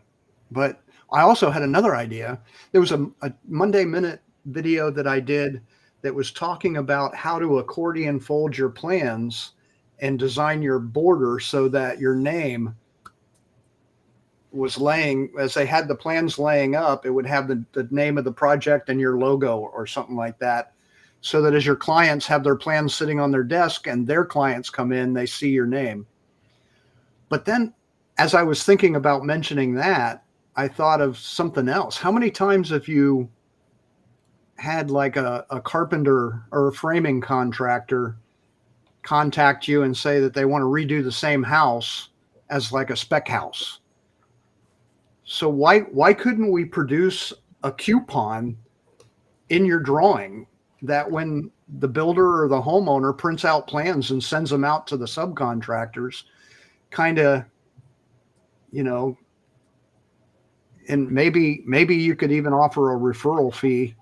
but I also had another idea. There was a Monday Minute video that I did that was talking about how to accordion fold your plans and design your border so that your name was laying, as they had the plans laying up, it would have the name of the project and your logo or something like that. So that as your clients have their plans sitting on their desk and their clients come in, they see your name. But then as I was thinking about mentioning that, I thought of something else. How many times have you had like a carpenter or a framing contractor contact you and say that they want to redo the same house as like a spec house? So why couldn't we produce a coupon in your drawing that when the builder or the homeowner prints out plans and sends them out to the subcontractors, kind of, you know, and maybe you could even offer a referral fee,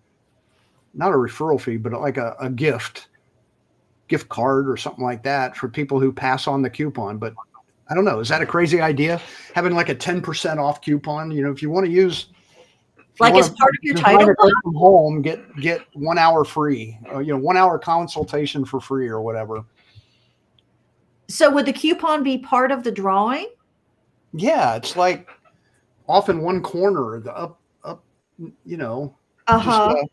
not a referral fee, but like a gift card or something like that for people who pass on the coupon. But I don't know. Is that a crazy idea? Having like a 10% off coupon, you know, if you want to use, like as part of your title from home, get 1 hour free, you know, 1 hour consultation for free or whatever. So would the coupon be part of the drawing? Yeah. It's like off in one corner, the up, you know, on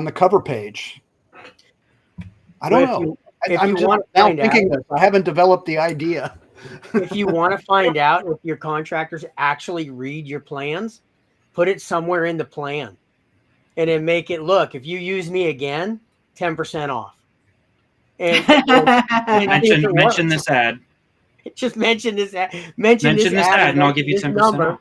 the cover page. I don't know. I'm just now thinking this. I haven't developed the idea. If you want to find out if your contractors actually read your plans, put it somewhere in the plan and then make it look, if you use me again, 10% off. And mention this ad. Just mention this ad. Mention this ad and I'll give you 10% off.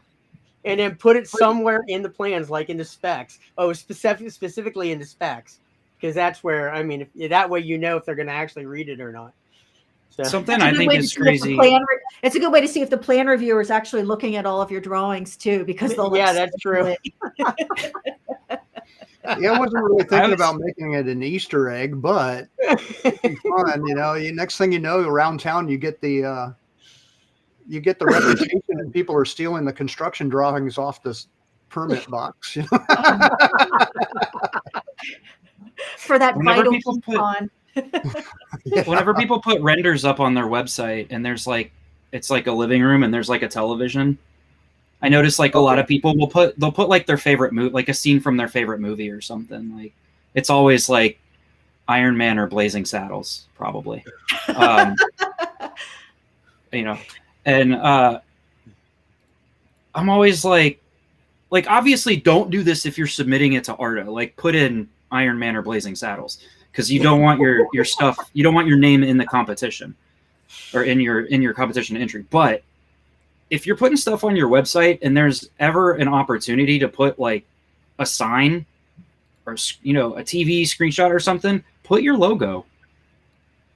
And then put it somewhere in the plans, like in the specs. Oh, specifically in the specs. Because that's where, I mean, that way you know if they're going to actually read it or not. So. Something I think is crazy. It's a good way to see if the plan reviewer is actually looking at all of your drawings too, because they'll that's true. Yeah, I wasn't really thinking about making it an Easter egg, but it'd be fun. You know, next thing you know, around town you get the reputation, and people are stealing the construction drawings off this permit box. You know? For that vital coupon. Whenever people put renders up on their website and there's like, it's like a living room and there's like a television, I notice like a lot of people they'll put like their favorite movie, like a scene from their favorite movie or something. Like it's always like Iron Man or Blazing Saddles, probably. You know, and I'm always like obviously don't do this if you're submitting it to ARTA. Like put in Iron Man or Blazing Saddles, because you don't want your stuff, you don't want your name in the competition or in your competition entry. But if you're putting stuff on your website and there's ever an opportunity to put like a sign or, you know, a TV screenshot or something, put your logo.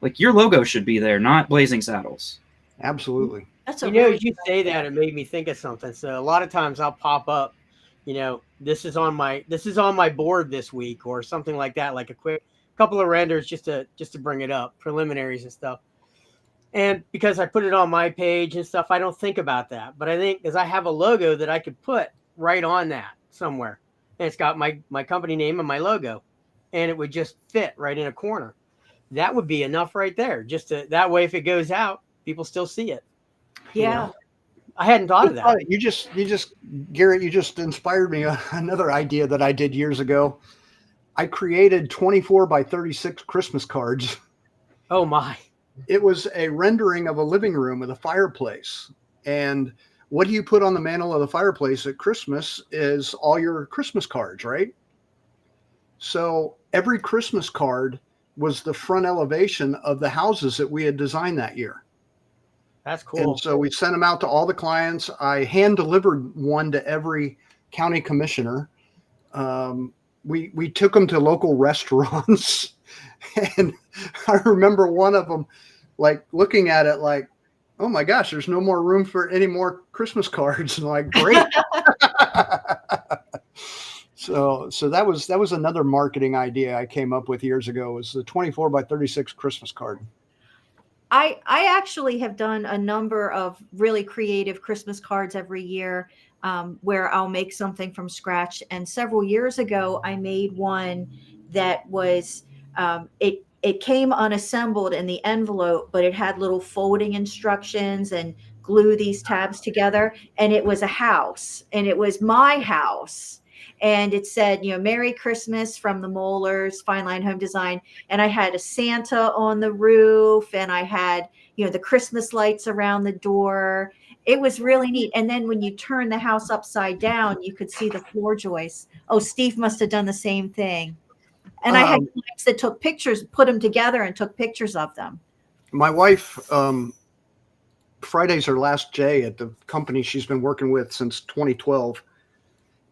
Like your logo should be there, not Blazing Saddles. Absolutely. That's you say that, it made me think of something. So a lot of times I'll pop up, you know, this is on my board this week or something like that, like a quick couple of renders just to bring it up, preliminaries and stuff. And because I put it on my page and stuff, I don't think about that. But I think because I have a logo that I could put right on that somewhere, and it's got my company name and my logo, and it would just fit right in a corner. That would be enough right there. That way, if it goes out, people still see it. Yeah. You know? I hadn't thought of that. You just Garrett, you just inspired me another idea that I did years ago. I created 24 by 36 Christmas cards. Oh my. It was a rendering of a living room with a fireplace. And what do you put on the mantle of the fireplace at Christmas is all your Christmas cards, right? So every Christmas card was the front elevation of the houses that we had designed that year. That's cool. And so we sent them out to all the clients. I hand delivered one to every county commissioner. We took them to local restaurants. And I remember one of them like looking at it like, oh my gosh, there's no more room for any more Christmas cards. And like, great. So that was another marketing idea I came up with years ago, was the 24 by 36 Christmas card. I actually have done a number of really creative Christmas cards every year, where I'll make something from scratch. And several years ago, I made one that was, it came unassembled in the envelope, but it had little folding instructions and glue these tabs together. And it was a house, and it was my house. And it said, Merry Christmas from the Molars, Fine Line Home Design. And I had a Santa on the roof, and I had, the Christmas lights around the door. It was really neat. And then when you turn the house upside down, you could see the floor joists. Oh, Steve must have done the same thing. And I had clients that took pictures, put them together and took pictures of them. My wife, Friday's her last day at the company she's been working with since 2012.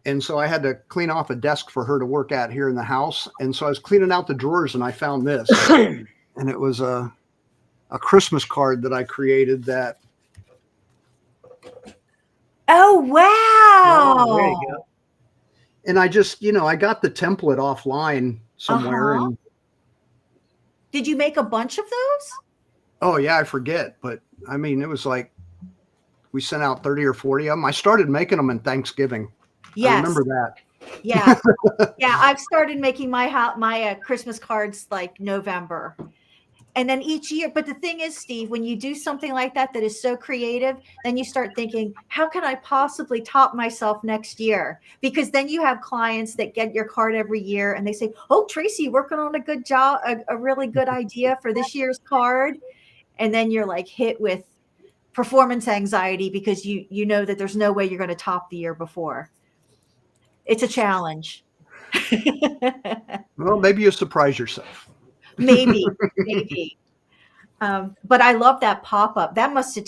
And so I had to clean off a desk for her to work at here in the house. And so I was cleaning out the drawers and I found this. And it was a Christmas card that I created that. Oh, wow. Oh, there you go. And I just, I got the template offline somewhere. And did you make a bunch of those? Oh, yeah, I forget. But I mean, it was like we sent out 30 or 40 of them. I started making them in Thanksgiving. Yes. I remember that. Yeah. Yeah. I've started making my Christmas cards like November. And then each year. But the thing is, Steve, when you do something like that is so creative, then you start thinking, how can I possibly top myself next year? Because then you have clients that get your card every year and they say, oh, Tracy, working on a good job, a really good idea for this year's card. And then you're like hit with performance anxiety because you know that there's no way you're going to top the year before. It's a challenge. Well, maybe you surprise yourself. Maybe. But I love that pop-up. That must have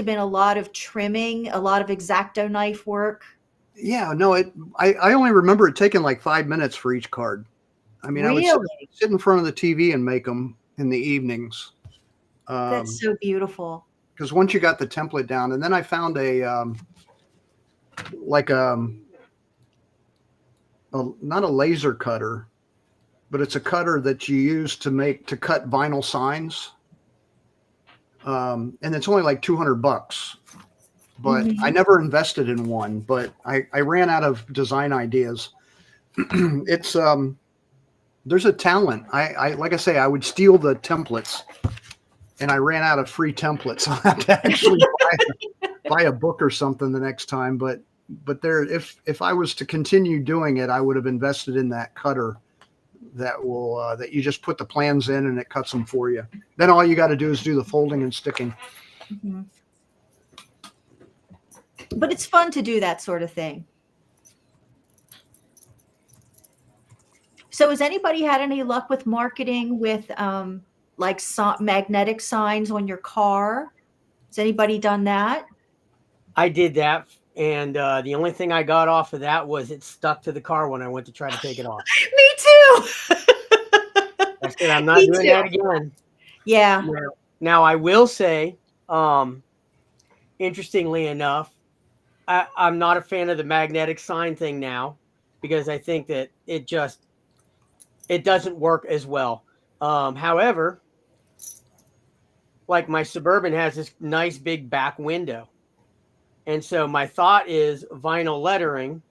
been a lot of trimming, a lot of X-Acto knife work. Yeah, no, I only remember it taking like 5 minutes for each card. I mean, Really? I would sit in front of the TV and make them in the evenings. That's so beautiful. Because once you got the template down, and then I found not a laser cutter, but it's a cutter that you use to cut vinyl signs. And it's only like $200, but I never invested in one, but I ran out of design ideas. It's, there's a talent. I like I say, I would steal the templates and I ran out of free templates. I'll have to actually buy a book or something the next time. But there, if I was to continue doing it, I would have invested in that cutter that you just put the plans in and it cuts them for you. Then all you got to do is do the folding and sticking. Mm-hmm. But it's fun to do that sort of thing. So has anybody had any luck with marketing with magnetic signs on your car? Has anybody done that? I did that. And the only thing I got off of that was it stuck to the car when I went to try to take it off. Me too. I said, I'm not doing that again. Yeah. Now, I will say, interestingly enough, I'm not a fan of the magnetic sign thing now because I think that it doesn't work as well. However, like my Suburban has this nice big back window. And so my thought is vinyl lettering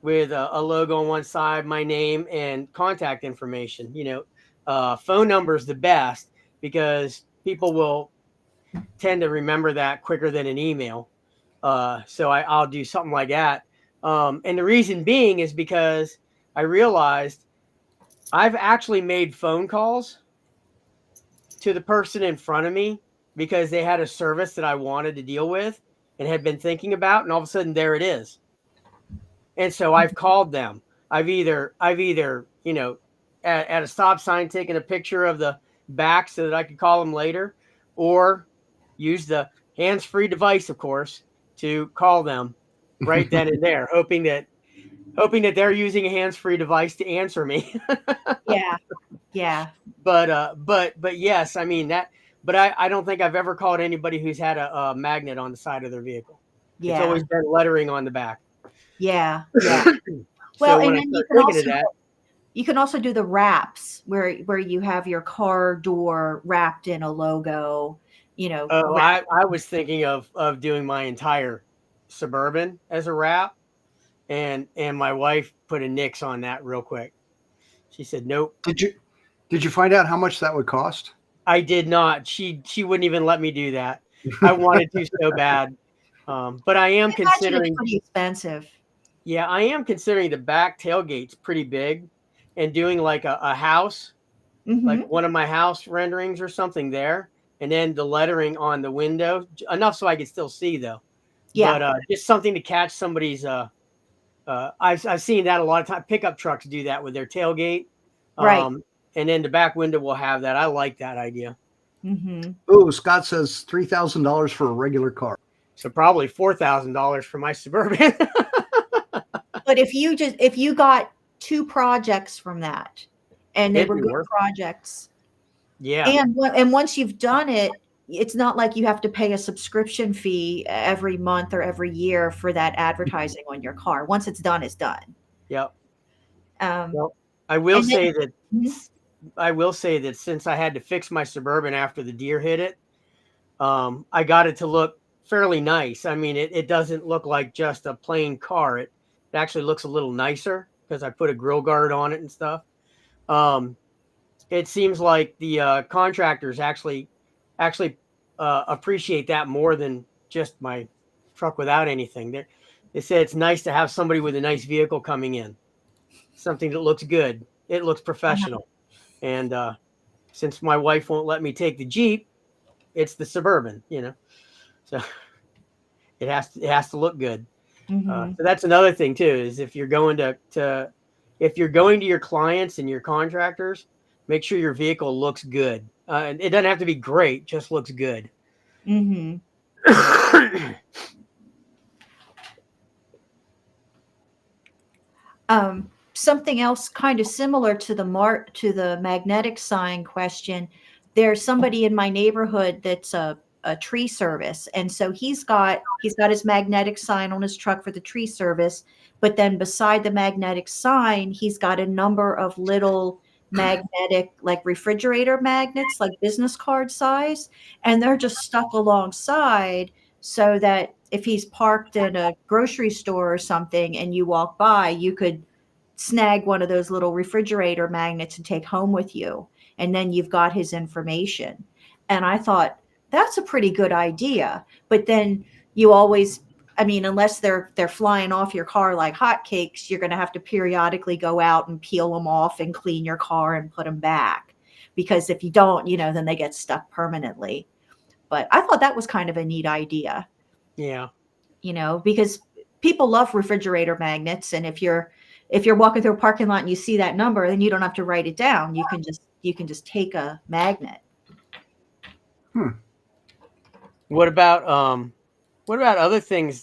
with a logo on one side, my name and contact information. Phone number is the best because people will tend to remember that quicker than an email. So I'll do something like that. And the reason being is because I realized I've actually made phone calls to the person in front of me because they had a service that I wanted to deal with and had been thinking about, and all of a sudden there it is. And so I've called them. I've either, at a stop sign taken a picture of the back so that I could call them later, or use the hands-free device, of course, to call them right then and there, hoping that they're using a hands-free device to answer me. Yeah. Yeah. But yes, I mean that. But I don't think I've ever called anybody who's had a magnet on the side of their vehicle. It's Yeah. always been lettering on the back. Yeah. Yeah. Well, So when and I then start thinking of that, you can also do the wraps where you have your car door wrapped in a logo, oh, wrapped. I was thinking of doing my entire Suburban as a wrap, and my wife put a nix on that real quick. She said, "Nope." Did you find out how much that would cost? I did not. She wouldn't even let me do that. I wanted to so bad, but I am I imagine it's considering. pretty expensive. Yeah, I am considering the back tailgate's pretty big, and doing like a house, like Hmm. one of my house renderings or something there, and then the lettering on the window, enough so I could still see though. Yeah. But just something to catch somebody's. I've seen that a lot of times. Pickup trucks do that with their tailgate, Right. and then the back window will have that. I like that idea. Hmm. Oh, Scott says $3,000 for a regular car. So probably $4,000 for my Suburban. But if you got 2 projects from that, and they It'd were be good worth it. projects, Yeah, and once you've done it, it's not like you have to pay a subscription fee every month or every year for that advertising on your car. Once it's done, it's done. yep. Um, Well, I will and then, say that Mhm. since I had to fix my Suburban after the deer hit it, I got it to look fairly nice. I mean, it doesn't look like just a plain car. It actually looks a little nicer because I put a grill guard on it and stuff. Um, it seems like the contractors actually appreciate that more than just my truck without anything. They say it's nice to have somebody with a nice vehicle coming in, something that looks good. It looks Uh-huh. professional. And since my wife won't let me take the Jeep, it's the Suburban, So it has to look good. Mhm. So that's another thing too, is if you're going if you're going to your clients and your contractors, make sure your vehicle looks good. And it doesn't have to be great, just looks good. Mhm. Something else kind of similar to the magnetic sign question. There's somebody in my neighborhood that's a tree service, and so he's got his magnetic sign on his truck for the tree service, but then beside the magnetic sign, he's got a number of little magnetic, like refrigerator magnets, like business card size, and they're just stuck alongside so that if he's parked in a grocery store or something and you walk by, you could snag one of those little refrigerator magnets and take home with you. And then you've got his information. And I thought, that's a pretty good idea. But then you always, I mean, unless they're flying off your car like hotcakes, you're going to have to periodically go out and peel them off and clean your car and put them back. Because if you don't, then they get stuck permanently. But I thought that was kind of a neat idea, Yeah. because people love refrigerator magnets. And if you're walking through a parking lot and you see that number, then you don't have to write it down. You can just take a magnet. What about other things?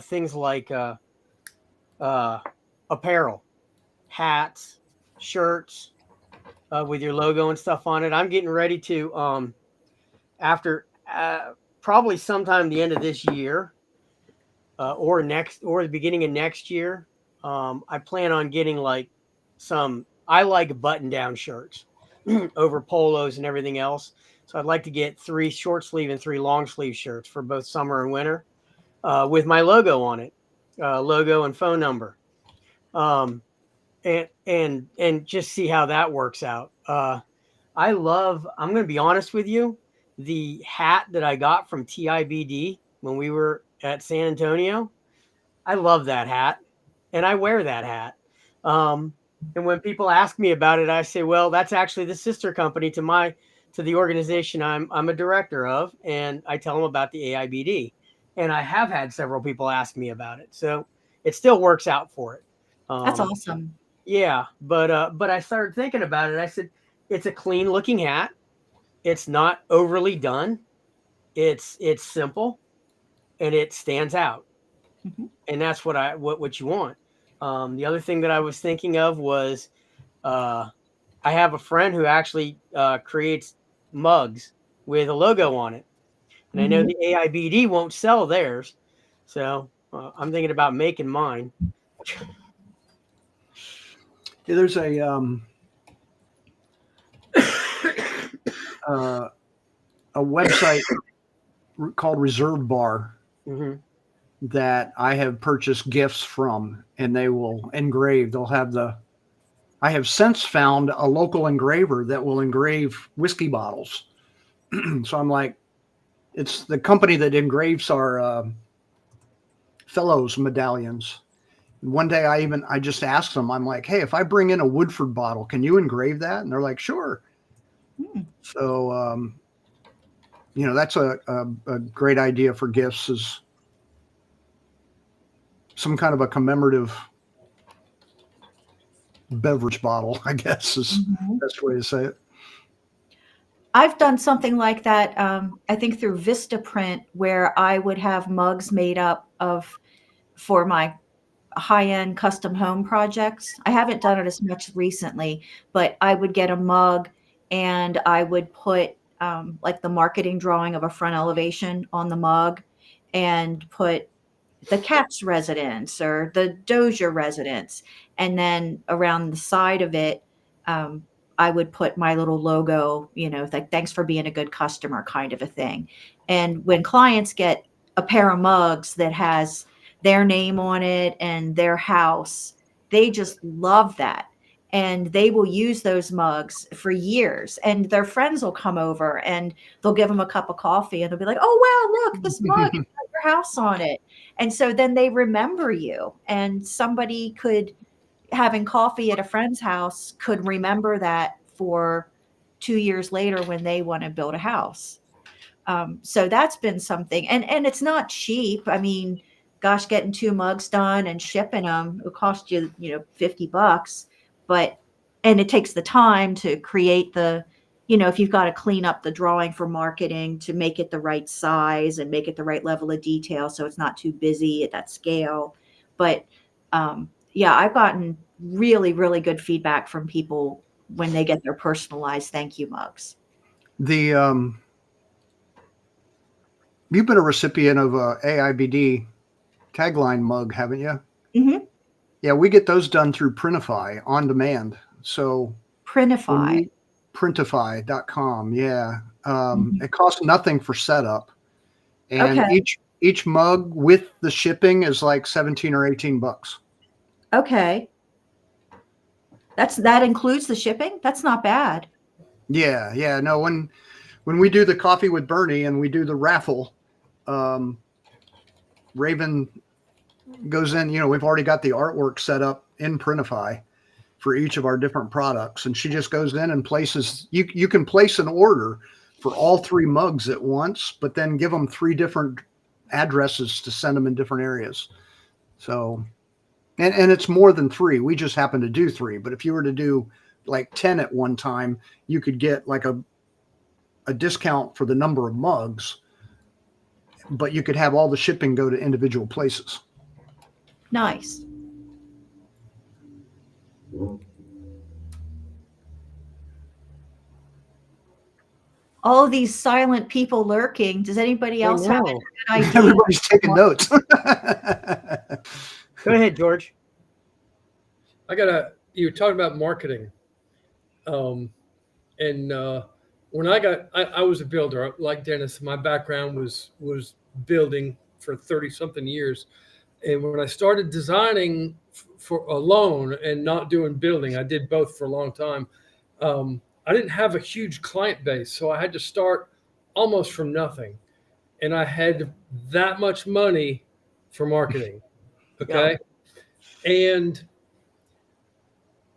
Things like apparel, hats, shirts with your logo and stuff on it. I'm getting ready to after probably sometime the end of this year or the beginning of next year. I plan on getting like I like button down shirts over polos and everything else. So I'd like to get 3 short sleeve and 3 long sleeve shirts for both summer and winter with my logo on it, logo and phone number, and just see how that works out. I'm going to be honest with you, the hat that I got from TIBD when we were at San Antonio, I love that hat. and I wear that hat. And when people ask me about it, I say, well, that's actually the sister company to the organization I'm a director of, and I tell them about the AIBD. And I have had several people ask me about it, so it still works out for it. That's awesome. Yeah, but I started thinking about it. I said, it's a clean looking hat. It's not overly done. It's simple, and it stands out, Mhm. and that's what you want. The other thing that I was thinking of was, I have a friend who actually creates mugs with a logo on it, and I know Mhm. the AIBD won't sell theirs, so I'm thinking about making mine. Yeah, there's a website called Reserve Bar Hmm. that I have purchased gifts from, and they will engrave. They'll have I have since found a local engraver that will engrave whiskey bottles. So I'm like, it's the company that engraves our fellows medallions. One day I just asked them, I'm like, hey, if I bring in a Woodford bottle, can you engrave that? And they're like, sure. Hmm. So, that's a great idea for gifts, is some kind of a commemorative beverage bottle, I guess is Mhm. the best way to say it. I've done something like that, I think through Vistaprint, where I would have mugs made up of for my high-end custom home projects. I haven't done it as much recently, but I would get a mug and I would put like the marketing drawing of a front elevation on the mug and put the Katz residence or the Dozier residence. And then around the side of it, um, I would put my little logo, like thanks for being a good customer kind of a thing. And when clients get a pair of mugs that has their name on it and their house, they just love that. And they will use those mugs for years. And their friends will come over and they'll give them a cup of coffee and they'll be like, oh, wow, look, this mug, it's got your house on it. And so then they remember you, and somebody could, having coffee at a friend's house, could remember that for 2 years later when they want to build a house. So that's been something, and it's not cheap. I mean, gosh, getting 2 mugs done and shipping them will cost you, $50, but and it takes the time to create if you've got to clean up the drawing for marketing to make it the right size and make it the right level of detail so it's not too busy at that scale. But yeah, I've gotten really, really good feedback from people when they get their personalized thank you mugs. The You've been a recipient of a AIBD tagline mug, haven't you? Hmm. Yeah, we get those done through Printify on demand. So when Printify. we Printify.com, yeah, Mhm. it costs nothing for setup, and Okay. each mug with the shipping is like 17 or 18 bucks. Okay. That includes the shipping? That's not bad. Yeah, yeah. No, when we do the coffee with Bernie and we do the raffle, um, Raven goes in. We've already got the artwork set up in Printify for each of our different products, and she just goes in and places. You can place an order for all 3 mugs at once, but then give them 3 different addresses to send them in different areas. So, and it's more than 3. We just happen to do 3, but if you were to do like 10 at one time, you could get like a discount for the number of mugs, but you could have all the shipping go to individual places. Nice. All of these silent people lurking. Does anybody I else have know. a good idea? Everybody's taking notes. Go ahead, George. You were talking about marketing. Um, and when I was a builder, like Dennis, my background was building for 30 something years. And when I started designing for alone and not doing building, I did both for a long time. I didn't have a huge client base, so I had to start almost from nothing. And I had that much money for marketing. Yeah. Okay. And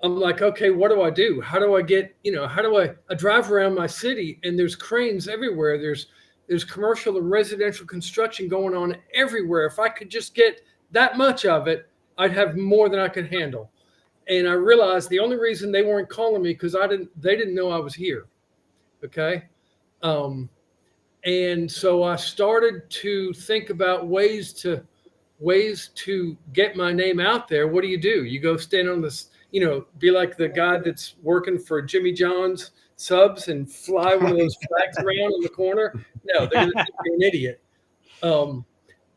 I'm like, okay, what do I do? How do I get, how do I drive around my city and there's cranes everywhere. There's commercial and residential construction going on everywhere. If I could just get that much of it, I'd have more than I could handle. And I realized the only reason they weren't calling me because they didn't know I was here. Okay. And so I started to think about ways to get my name out there. What do? You go stand on this, be like the guy that's working for Jimmy John's subs and fly one of those flags around in the corner. No, they're going to think you're an idiot. But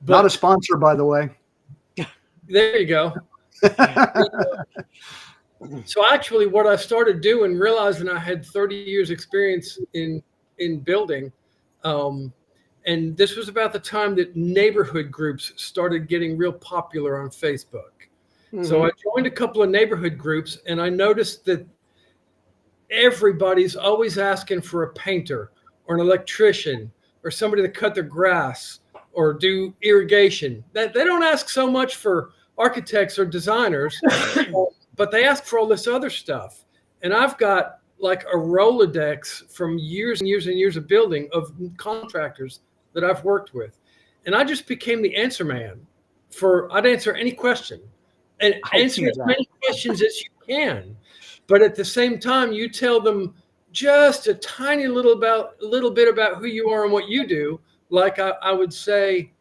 not a sponsor, by the way. There you go. So actually what I started doing, realizing I had 30 years experience in building, and this was about the time that neighborhood groups started getting real popular on Facebook. Mm-hmm. So I joined a couple of neighborhood groups, and I noticed that everybody's always asking for a painter or an electrician or somebody to cut their grass or do irrigation. That they don't ask so much for architects or designers, but they ask for all this other stuff. And I've got like a Rolodex from years and years and years of building of contractors that I've worked with. And I just became the answer man I'd answer any question and answer as many questions as you can. But at the same time, you tell them just a tiny little bit about who you are and what you do. Like I would say,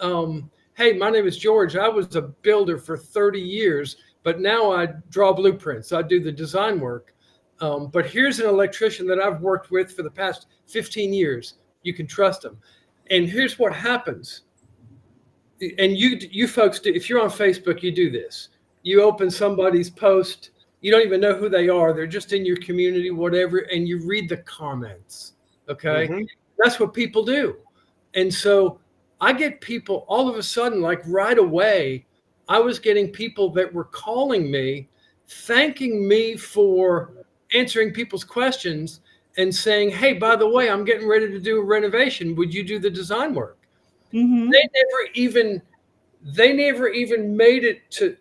hey, my name is George. I was a builder for 30 years, but now I draw blueprints. I do the design work. But here's an electrician that I've worked with for the past 15 years. You can trust him. And here's what happens. And you folks do, if you're on Facebook, you do this. You open somebody's post. You don't even know who they are. They're just in your community, whatever. And you read the comments. Okay. Mm-hmm. That's what people do. And so I get people all of a sudden, like right away, I was getting people that were calling me, thanking me for answering people's questions and saying, hey, by the way, I'm getting ready to do a renovation. Would you do the design work? Mm-hmm. They never even made it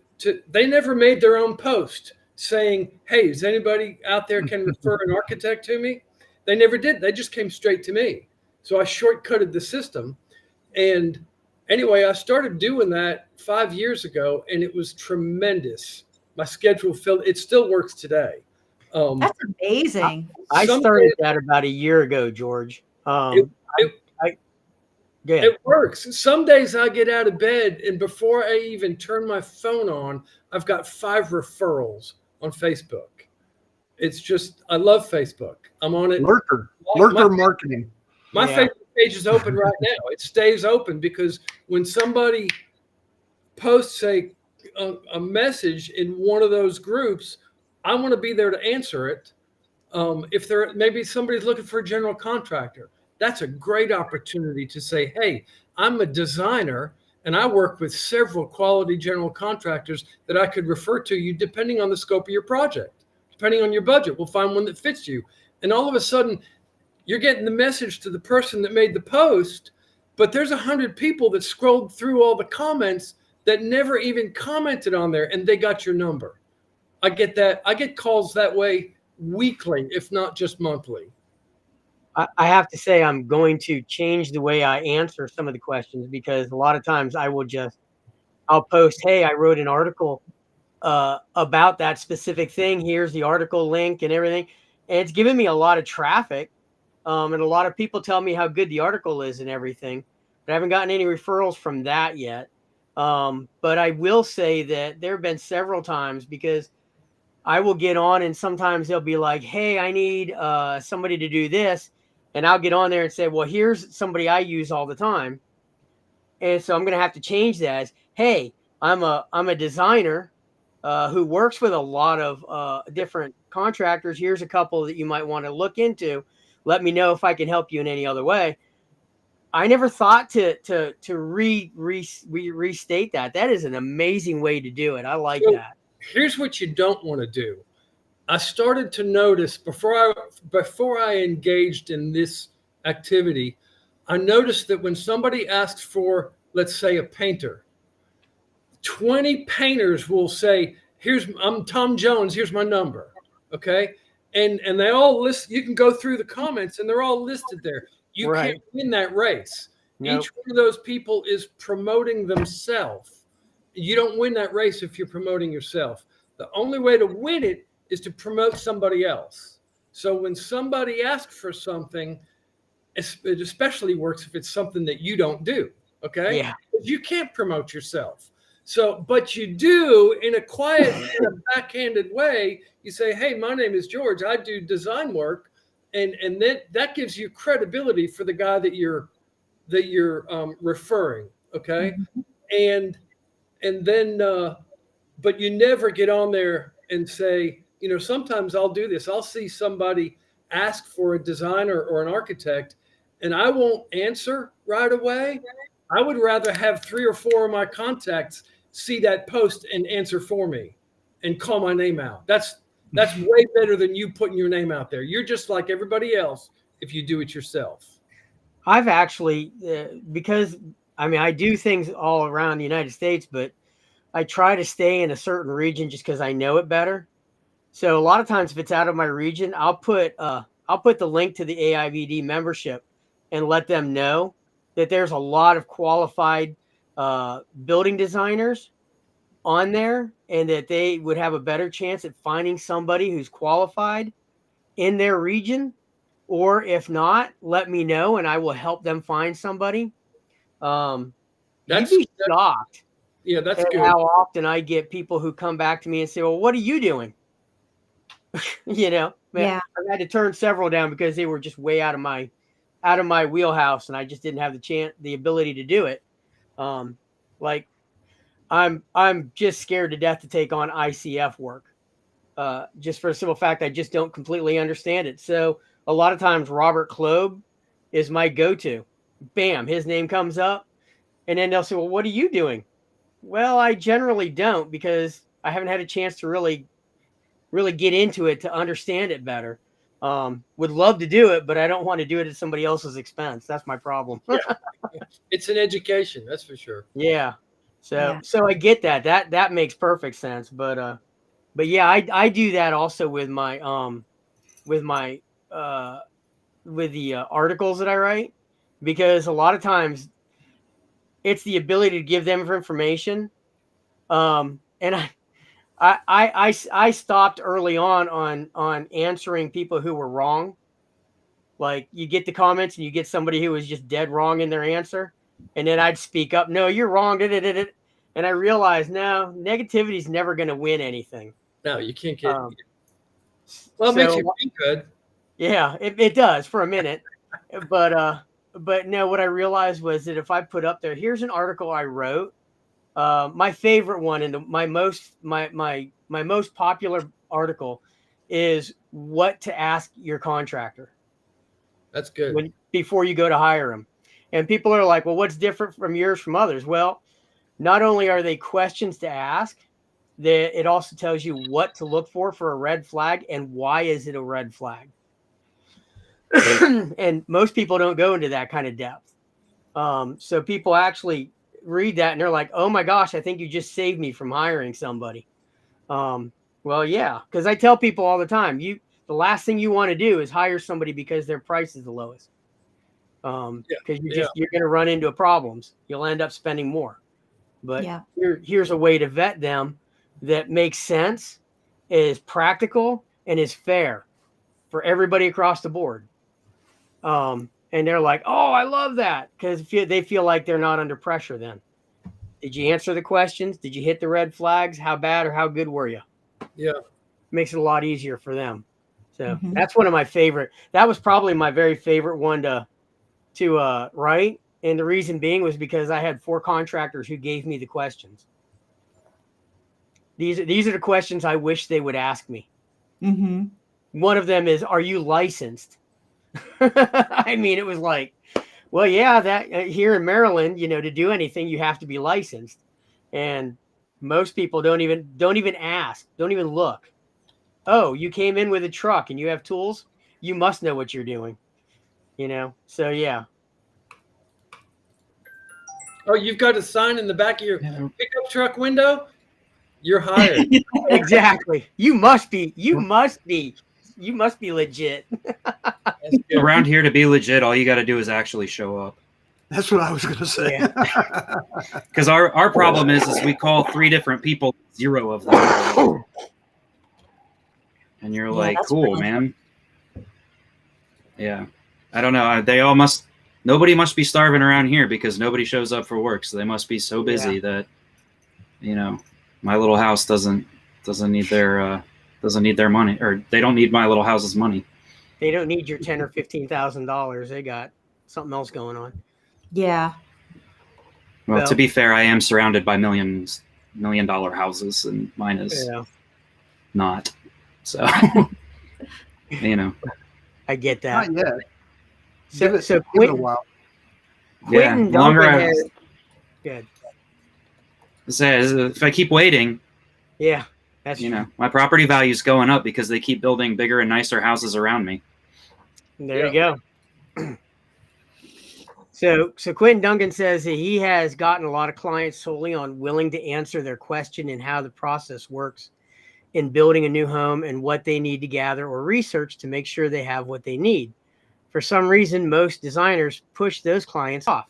they never made their own post saying, hey, is anybody out there can refer an architect to me? They never did. They just came straight to me. So I shortcutted the system. And anyway, I started doing that 5 years ago, and it was tremendous. My schedule filled. It still works today. That's amazing. I started that about a year ago, George. It works. Some days I get out of bed, and before I even turn my phone on, I've got 5 referrals on Facebook. It's just, I love Facebook. I'm on it. Lurker marketing. My Facebook page is open right now. It stays open because when somebody posts a message in one of those groups, I want to be there to answer it. If maybe somebody's looking for a general contractor, that's a great opportunity to say, hey, I'm a designer and I work with several quality general contractors that I could refer to you depending on the scope of your project, depending on your budget. We'll find one that fits you. And all of a sudden, you're getting the message to the person that made the post, but there's 100 people that scrolled through all the comments that never even commented on there, and they got your number. I get that. I get calls that way weekly, if not just monthly. I have to say I'm going to change the way I answer some of the questions, because a lot of times I'll post, hey, I wrote an article about that specific thing. Here's the article link and everything. And it's given me a lot of traffic. And a lot of people tell me how good the article is and everything. But I haven't gotten any referrals from that yet. But I will say that there have been several times, because I will get on and sometimes they'll be like, hey, I need somebody to do this. And I'll get on there and say, well, here's somebody I use all the time. And so I'm going to have to change that as, hey, I'm a designer who works with a lot of different contractors. Here's a couple that you might want to look into. Let me know if I can help you in any other way. I never thought to restate that. That is an amazing way to do it. I like that. Here's what you don't want to do. I started to notice before I engaged in this activity, I noticed that when somebody asked for, let's say, a painter, 20 painters will say, I'm Tom Jones, here's my number. Okay. And they all list, you can go through the comments and they're all listed there. You Right. can't win that race. Nope. Each one of those people is promoting themselves. You don't win that race if you're promoting yourself. The only way to win it is to promote somebody else. So when somebody asks for something, it especially works if it's something that you don't do. Okay. Yeah. You can't promote yourself. So, but you do in a quiet, in a backhanded way. You say, "Hey, my name is George. I do design work," and that gives you credibility for the guy that you're referring. Okay, Mhm. and then, but you never get on there and say, sometimes I'll do this. I'll see somebody ask for a designer or an architect, and I won't answer right away. I would rather have 3 or 4 of my contacts see that post and answer for me and call my name out. That's way better than you putting your name out there. You're just like everybody else if you do it yourself. I've actually, because I do things all around the United States, but I try to stay in a certain region just because I know it better. So a lot of times, if it's out of my region, I'll put the link to the AIBD membership and let them know that there's a lot of qualified building designers on there, and that they would have a better chance at finding somebody who's qualified in their region. Or if not, let me know and I will help them find somebody. You'd That's be shocked yeah, that's at good. how often I get people who come back to me and say, "Well, what are you doing?" Man, Yeah. I've had to turn several down because they were just way out of my wheelhouse, and I just didn't have the ability to do it. Like I'm just scared to death to take on ICF work. Just for the simple fact I just don't completely understand it. So a lot of times Robert Kloeb is my go-to. Bam, his name comes up, and then they'll say, "Well, what are you doing?" Well, I generally don't, because I haven't had a chance to really get into it to understand it better. Would love to do it, but I don't want to do it at somebody else's expense. That's my problem. Yeah, it's an education, that's for sure. Yeah. Yeah. So I get that. That makes perfect sense. But yeah, I do that also with my with my with the articles that I write, because a lot of times it's the ability to give them information. And I stopped early on answering people who were wrong. Like, you get the comments and you get somebody who was just dead wrong in their answer, and then I'd speak up, "No, you're wrong." And I realized, no, negativity is never going to win anything. No, you can't get. Um, Well, it makes so you feel good. yeah, it does for a minute, but no, what I realized was that if I put up there, here's an article I wrote, my favorite one and my most popular article is what to ask your contractor That's good. before you go to hire them. And people are like, "Well, what's different from yours from others?" Well, not only are they questions to ask, that it also tells you what to look for a red flag and why is it a red flag. And most people don't go into that kind of depth. So people actually read that and they're like, "Oh my gosh, I think you just saved me from hiring somebody." Well, yeah, because I tell people all the time, the last thing you want to do is hire somebody because their price is the lowest. Because you're going to run into problems. You'll end up spending more. But Yeah. here's a way to vet them that makes sense, is practical, and is fair for everybody across the board. And they're like, "Oh, I love that," because they feel like they're not under pressure then. Did you answer the questions? Did you hit the red flags? How bad or how good were you? Yeah. Makes it a lot easier for them. So Mhm. that's one of my favorite. That was probably my very favorite one to write. And the reason being was because I had 4 contractors who gave me the questions. These are the questions I wish they would ask me. Mhm. One of them is, "Are you licensed?" I mean, it was like, well, yeah, that here in Maryland, to do anything, you have to be licensed. And most people don't even ask, don't even look. "Oh, you came in with a truck and you have tools? You must know what you're doing." So yeah. or you've got a sign in the back of your Yeah. pickup truck window, you're hired. Exactly. You must be legit. That's good. Around here, to be legit, all you got to do is actually show up. That's what I was going to say. Yeah. Because our problem is we call 3 different people, 0 of them. And you're Yeah, like, that's cool, really- man. Yeah. I don't know. Nobody must be starving around here because nobody shows up for work. So they must be so busy that, my little house doesn't need their money, or they don't need my little house's money. They don't need your $10,000 or $15,000. They got something else going on. Yeah. Well, Well- to be fair, I am surrounded by $1 million houses, and mine is not. So, I get that. Not yet. So, Give it, so give it a Quentin, while. Quentin the longer Duncan I has good. says, if I keep waiting, Yeah, that's true. my property value is going up because they keep building bigger and nicer houses around me. There you go. So Quentin Duncan says that he has gotten a lot of clients solely on willing to answer their question and how the process works in building a new home and what they need to gather or research to make sure they have what they need. For some reason, most designers push those clients off.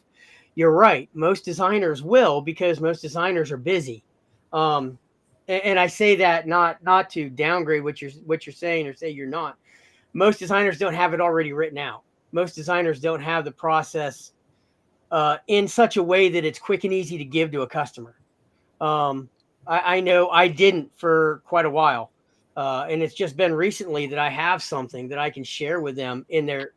You're right. Most designers will, because most designers are busy. And I say that not to downgrade what you're saying or say you're not. Most designers don't have it already written out. Most designers don't have the process in such a way that it's quick and easy to give to a customer. I know I didn't for quite a while. And it's just been recently that I have something that I can share with them in their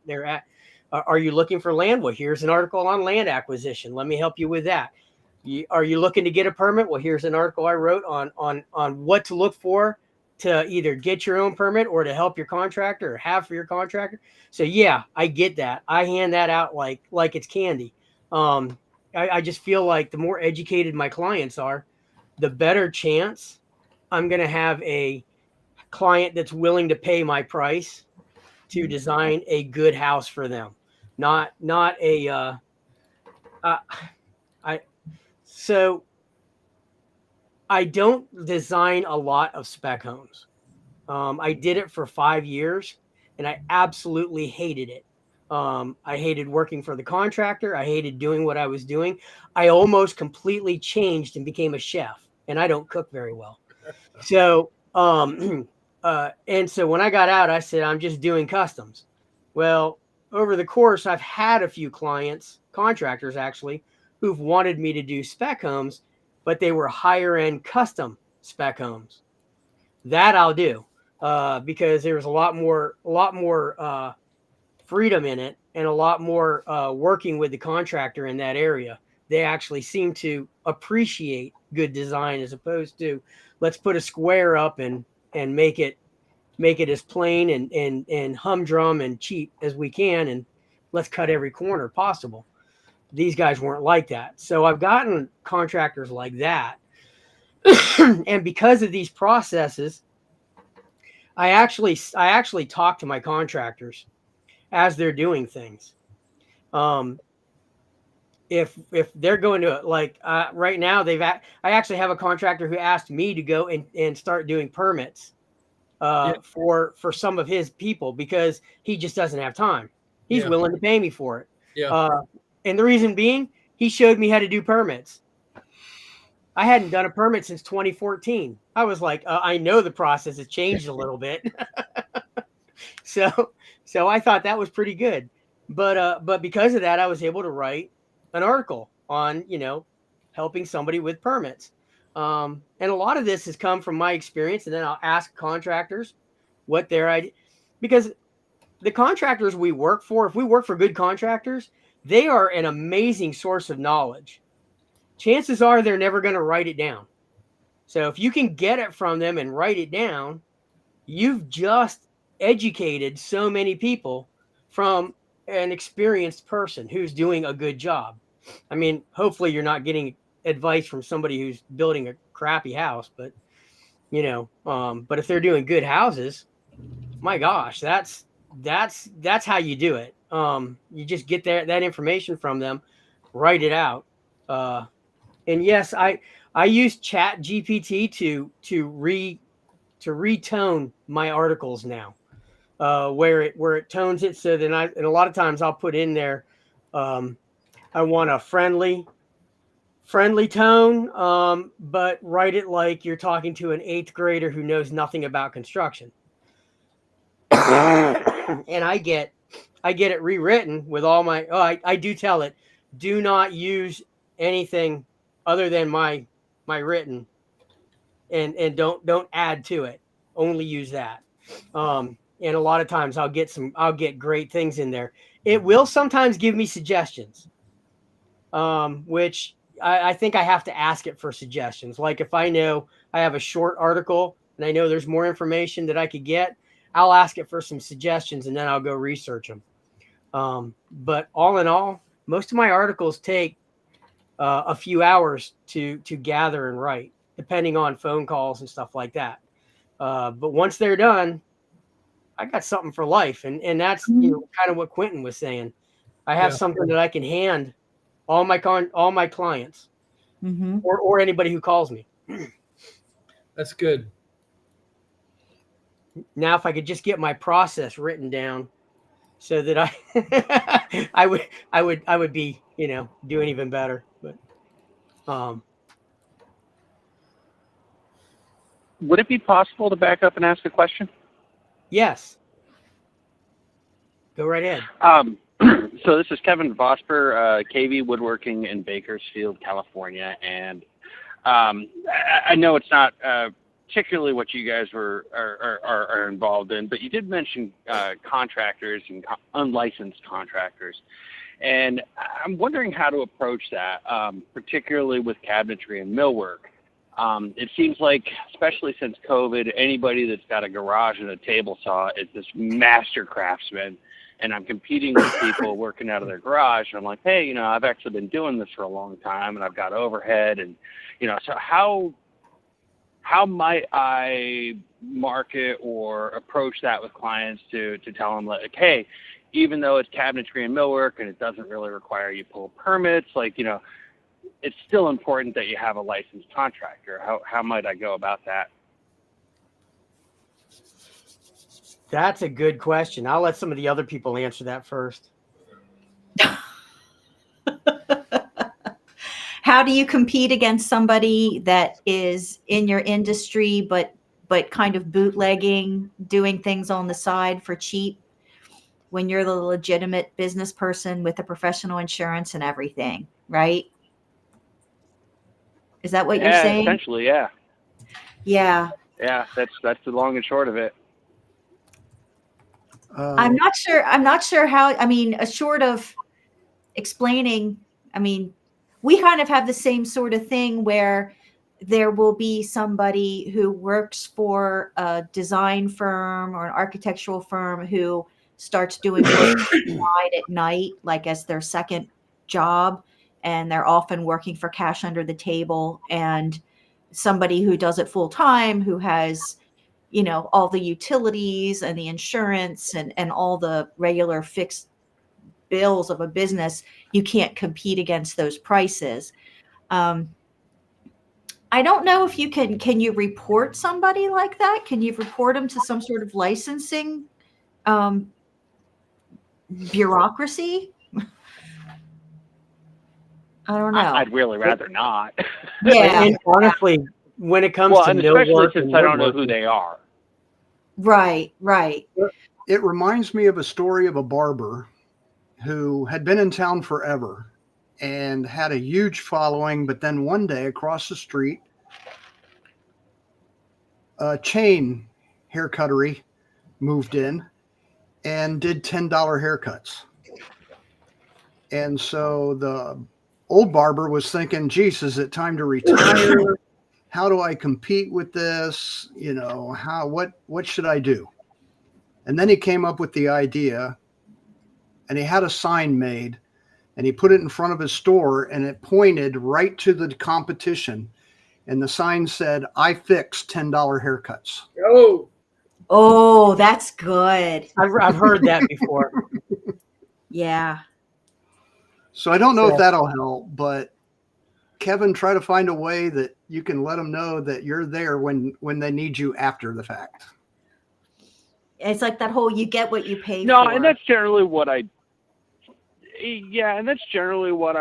are you looking for land? Well, here's an article on land acquisition. Let me help you with that. Are you looking to get a permit? Well, here's an article I wrote on what to look for to either get your own permit or to help your contractor or have for your contractor. So yeah, I get that. I hand that out like it's candy. I just feel like the more educated my clients are, the better chance I'm going to have a client that's willing to pay my price to design a good house for them. Not a so I don't design a lot of spec homes. I did it for 5 years and I absolutely hated it. I hated working for the contractor. I hated doing what I was doing. I almost completely changed and became a chef, and I don't cook very well. So, and so when I got out, I said, I'm just doing customs. Well, over the course, I've had a few clients, contractors actually, who've wanted me to do spec homes, but they were higher end custom spec homes. That I'll do because there was a lot more freedom in it and a lot more working with the contractor in that area. They actually seem to appreciate good design as opposed to let's put a square up and make it as plain and humdrum and cheap as we can, and let's cut every corner possible. These guys weren't like that. So I've gotten contractors like that. And because of these processes, I actually talk to my contractors as they're doing things. If they're going to right now, I actually have a contractor who asked me to go and start doing permits for some of his people because he just doesn't have time. He's willing to pay me for it. Yeah. And the reason being, he showed me how to do permits. I hadn't done a permit since 2014. I was like, I know the process has changed a little bit. So I thought that was pretty good. But because of that, I was able to write an article on, helping somebody with permits. And a lot of this has come from my experience. And then I'll ask contractors what their idea, because the contractors we work for, if we work for good contractors, they are an amazing source of knowledge. Chances are they're never going to write it down. So if you can get it from them and write it down, you've just educated so many people from an experienced person who's doing a good job. I mean, hopefully you're not getting advice from somebody who's building a crappy house, but but if they're doing good houses, my gosh, that's how you do it. You just get that information from them, write it out, And yes, I use Chat GPT to retone my articles now, where it tones it so that and a lot of times I'll put in there, I want a friendly tone, but write it like you're talking to an 8th grader who knows nothing about construction. And I get it rewritten with all my, I do tell it, do not use anything other than my written, and don't add to it. Only use that. And a lot of times I'll get great things in there. It will sometimes give me suggestions, which I think I have to ask it for suggestions. Like if I know I have a short article and I know there's more information that I could get, I'll ask it for some suggestions and then I'll go research them. But all in all, most of my articles take a few hours to gather and write, depending on phone calls and stuff like that. But once they're done, I got something for life. And that's kind of what Quentin was saying. I have something that I can hand all my clients, or anybody who calls me. That's good. Now, if I could just get my process written down, so that I would be doing even better. But would it be possible to back up and ask a question? Yes. Go right ahead. So this is Kevin Vosper, KV Woodworking in Bakersfield, California, and I know it's not particularly what you guys are involved in, but you did mention contractors and unlicensed contractors, and I'm wondering how to approach that, particularly with cabinetry and millwork. It seems like, especially since COVID, anybody that's got a garage and a table saw is this master craftsman. And I'm competing with people working out of their garage. And I'm like, hey, I've actually been doing this for a long time and I've got overhead. And, so how might I market or approach that with clients to tell them, like, hey, even though it's cabinetry and millwork and it doesn't really require you pull permits, it's still important that you have a licensed contractor. How might I go about that? That's a good question. I'll let some of the other people answer that first. How do you compete against somebody that is in your industry, but kind of bootlegging, doing things on the side for cheap, when you're the legitimate business person with a professional insurance and everything, right? Is that what you're saying? Essentially, yeah. Yeah. Yeah, that's the long and short of it. I'm not sure how, short of explaining, we kind of have the same sort of thing where there will be somebody who works for a design firm or an architectural firm who starts doing work at night, like as their second job, and they're often working for cash under the table, and somebody who does it full time, who has all the utilities and the insurance and all the regular fixed bills of a business. You can't compete against those prices. I don't know if you can you report somebody like that? Can you report them to some sort of licensing bureaucracy? I don't know. I'd really rather not. Yeah. And honestly, when it comes to and especially millwork, since I don't know who they are. Right. It reminds me of a story of a barber who had been in town forever and had a huge following, but then one day across the street, a chain haircuttery moved in and did $10 haircuts. And so the old barber was thinking, geez, is it time to retire? How do I compete with this? What should I do? And then he came up with the idea, and he had a sign made, and he put it in front of his store, and it pointed right to the competition. And the sign said, I fix $10 haircuts. Oh, that's good. I've heard that before. Yeah. So I don't know if that'll help, but Kevin, try to find a way that you can let them know that you're there when they need you after the fact. It's like that whole you get what you pay No, for. and that's generally what I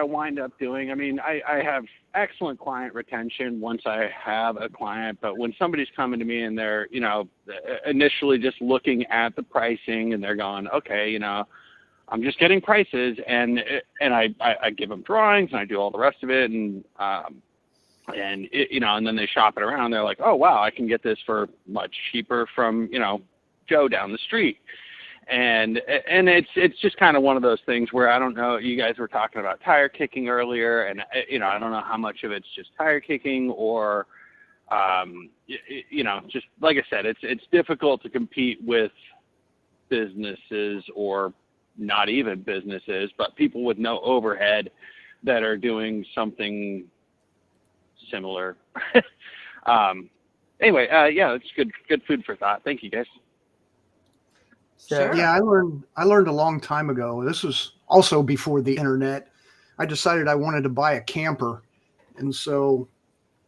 wind up doing. I mean, I have excellent client retention once I have a client, but when somebody's coming to me and they're, initially just looking at the pricing and they're going, okay, I'm just getting prices, and I give them drawings and I do all the rest of it, and then they shop it around. They're like, oh wow, I can get this for much cheaper from Joe down the street. And it's just kind of one of those things where I don't know, you guys were talking about tire kicking earlier, and I don't know how much of it's just tire kicking or just like I said, it's difficult to compete with businesses, or not even businesses, but people with no overhead that are doing something similar. Anyway, it's good food for thought. Thank you, guys. So, Yeah, I learned a long time ago. This was also before the internet. I decided I wanted to buy a camper. And so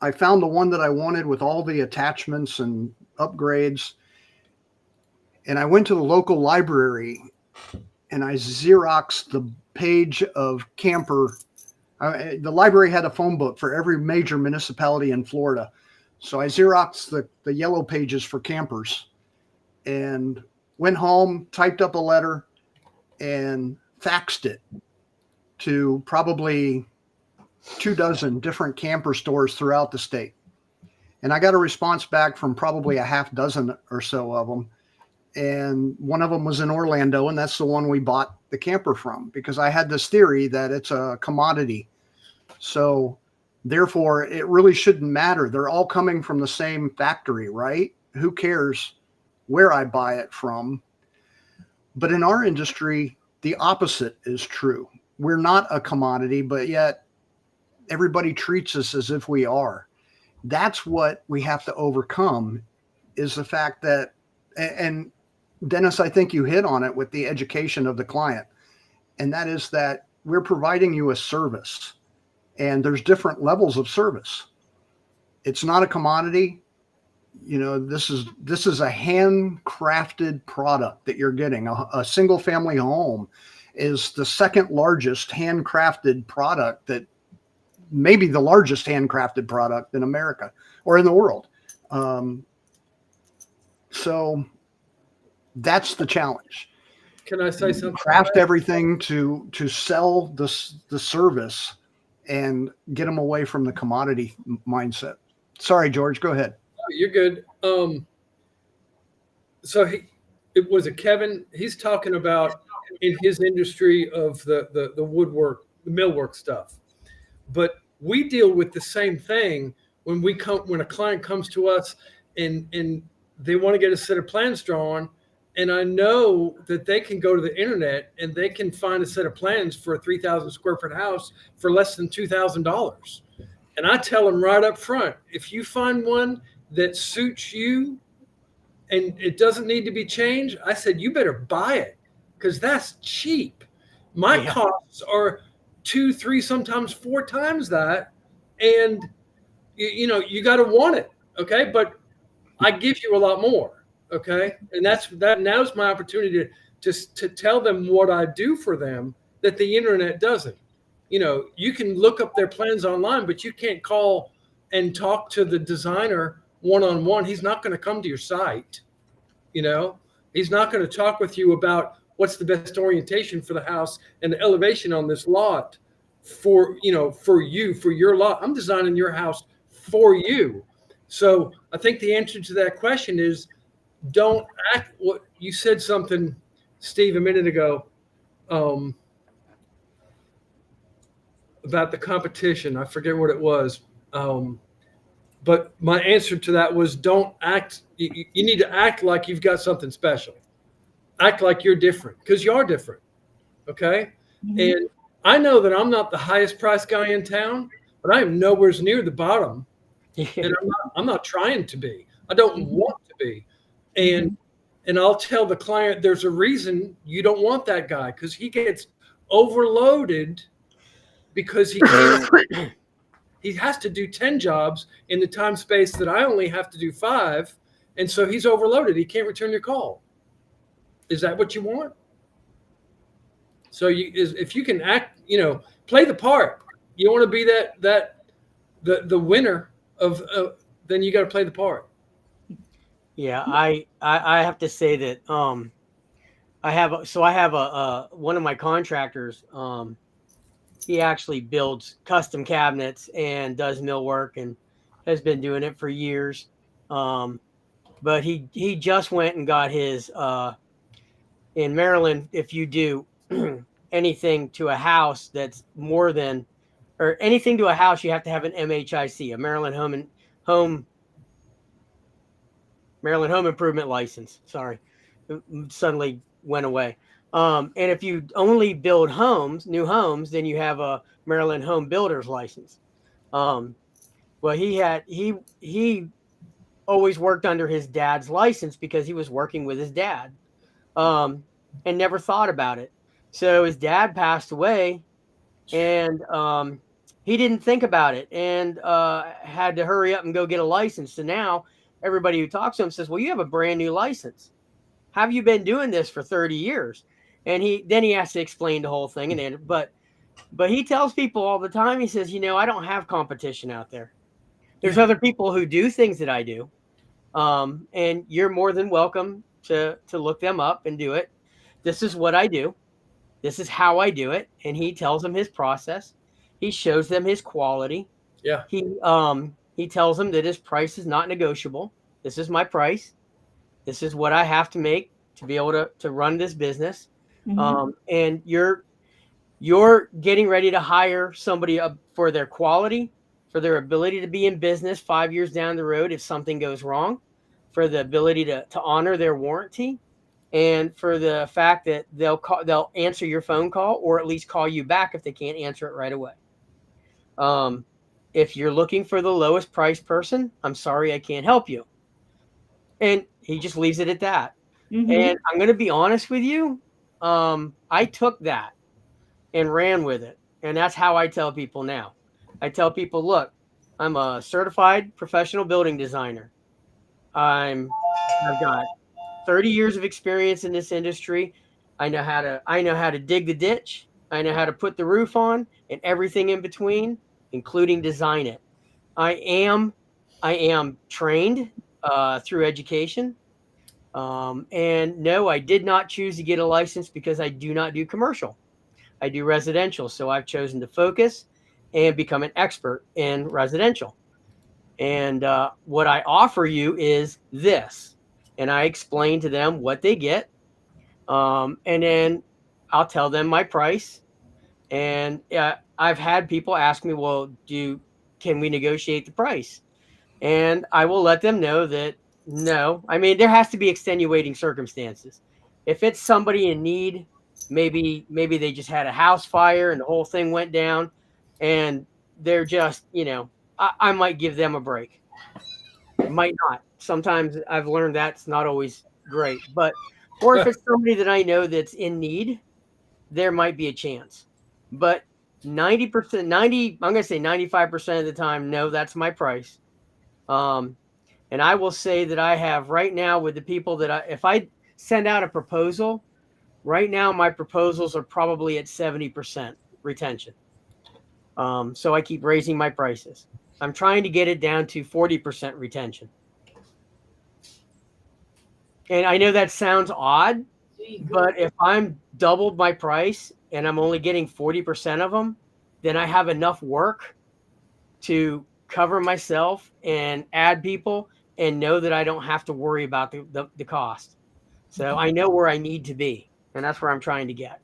I found the one that I wanted with all the attachments and upgrades. And I went to the local library and I Xeroxed the page of camper. The library had a phone book for every major municipality in Florida. So I Xeroxed the yellow pages for campers and went home, typed up a letter, and faxed it to probably 24 different camper stores throughout the state. And I got a response back from probably a half dozen or so of them. And one of them was in Orlando, and that's the one we bought the camper from, because I had this theory that it's a commodity. So therefore, it really shouldn't matter. They're all coming from the same factory, right? Who cares where I buy it from? But in our industry, the opposite is true. We're not a commodity, but yet everybody treats us as if we are. That's what we have to overcome, is the fact that, and Dennis, I think you hit on it with the education of the client, and that is that we're providing you a service, and there's different levels of service. It's not a commodity. This is a handcrafted product that you're getting. A single family home is the second largest handcrafted product, that maybe the largest handcrafted product in America or in the world. So that's the challenge. Can I say something? Craft everything to sell the service and get them away from the commodity mindset. Sorry, George, go ahead. You're good. So it was Kevin. He's talking about in his industry of the woodwork, the millwork stuff. But we deal with the same thing when a client comes to us and they want to get a set of plans drawn. And I know that they can go to the internet and they can find a set of plans for a 3,000 square foot house for less than $2,000. And I tell them right up front, if you find one that suits you and it doesn't need to be changed, I said, you better buy it, because that's cheap. My costs are 2, 3, sometimes 4 times that. And you got to want it. Okay. But I give you a lot more. Okay. And now's my opportunity to tell them what I do for them that the internet doesn't. You can look up their plans online, but you can't call and talk to the designer one-on-one. He's not going to come to your site. He's not going to talk with you about what's the best orientation for the house and the elevation on this lot for your lot. I'm designing your house for you. So I think the answer to that question is, don't act. What you said something, Steve, a minute ago, about the competition. I forget what it was. But my answer to that was, don't act. You need to act like you've got something special. Act like you're different, because you are different. Okay. Mm-hmm. And I know that I'm not the highest priced guy in town, but I am nowhere near the bottom. And I'm not trying to be. I don't want to be. And I'll tell the client, there's a reason you don't want that guy, because he gets overloaded because he he has to do 10 jobs in the time space that I only have to do 5. And so he's overloaded. He can't return your call. Is that what you want? So if you can act, play the part. You want to be the winner of, then you got to play the part. Yeah, I have to say that I have a one of my contractors. He actually builds custom cabinets and does millwork and has been doing it for years. But he just went and got his in Maryland. If you do anything to a house that's more than, or anything to a house, you have to have an MHIC, a Maryland Home Improvement License. Sorry, it suddenly went away. And if you only build new homes, then you have a Maryland Home Builder's License. Well, he always worked under his dad's license because he was working with his dad, and never thought about it. So his dad passed away, and he didn't think about it, and had to hurry up and go get a license. So now everybody who talks to him says, well, you have a brand new license. Have you been doing this for 30 years? And he has to explain the whole thing. But he tells people all the time, he says, I don't have competition out there. There's other people who do things that I do. And you're more than welcome to look them up and do it. This is what I do. This is how I do it. And he tells them his process. He shows them his quality. Yeah. He tells them that his price is not negotiable. This is my price. This is what I have to make to be able to run this business. Mm-hmm. And you're getting ready to hire somebody for their quality, for their ability to be in business 5 years down the road if something goes wrong, for the ability to honor their warranty, and for the fact that they'll answer your phone call, or at least call you back if they can't answer it right away. If you're looking for the lowest price person, I'm sorry, I can't help you. And he just leaves it at that. Mm-hmm. And I'm going to be honest with you. I took that and ran with it. And that's how I tell people now. I tell people, look, I'm a certified professional building designer. I've got 30 years of experience in this industry. I know how to dig the ditch. I know how to put the roof on and everything in between, including design it. I am trained through education. And no, I did not choose to get a license because I do not do commercial. I do residential. So I've chosen to focus and become an expert in residential. And what I offer you is this. And I explain to them what they get. And then I'll tell them my price. And I've had people ask me, well, can we negotiate the price? And I will let them know that no. I mean, there has to be extenuating circumstances. If it's somebody in need, maybe they just had a house fire and the whole thing went down, and they're just, I might give them a break. Might not. Sometimes I've learned that's not always great. Or if it's somebody that I know that's in need, there might be a chance. But 90%, I'm going to say 95% of the time, no, that's my price. And I will say that I have right now with the people that if I send out a proposal, right now my proposals are probably at 70% retention. So I keep raising my prices. I'm trying to get it down to 40% retention. And I know that sounds odd, but if I'm doubled my price and I'm only getting 40% of them, then I have enough work to cover myself and add people and know that I don't have to worry about the cost. So I know where I need to be, and that's where I'm trying to get.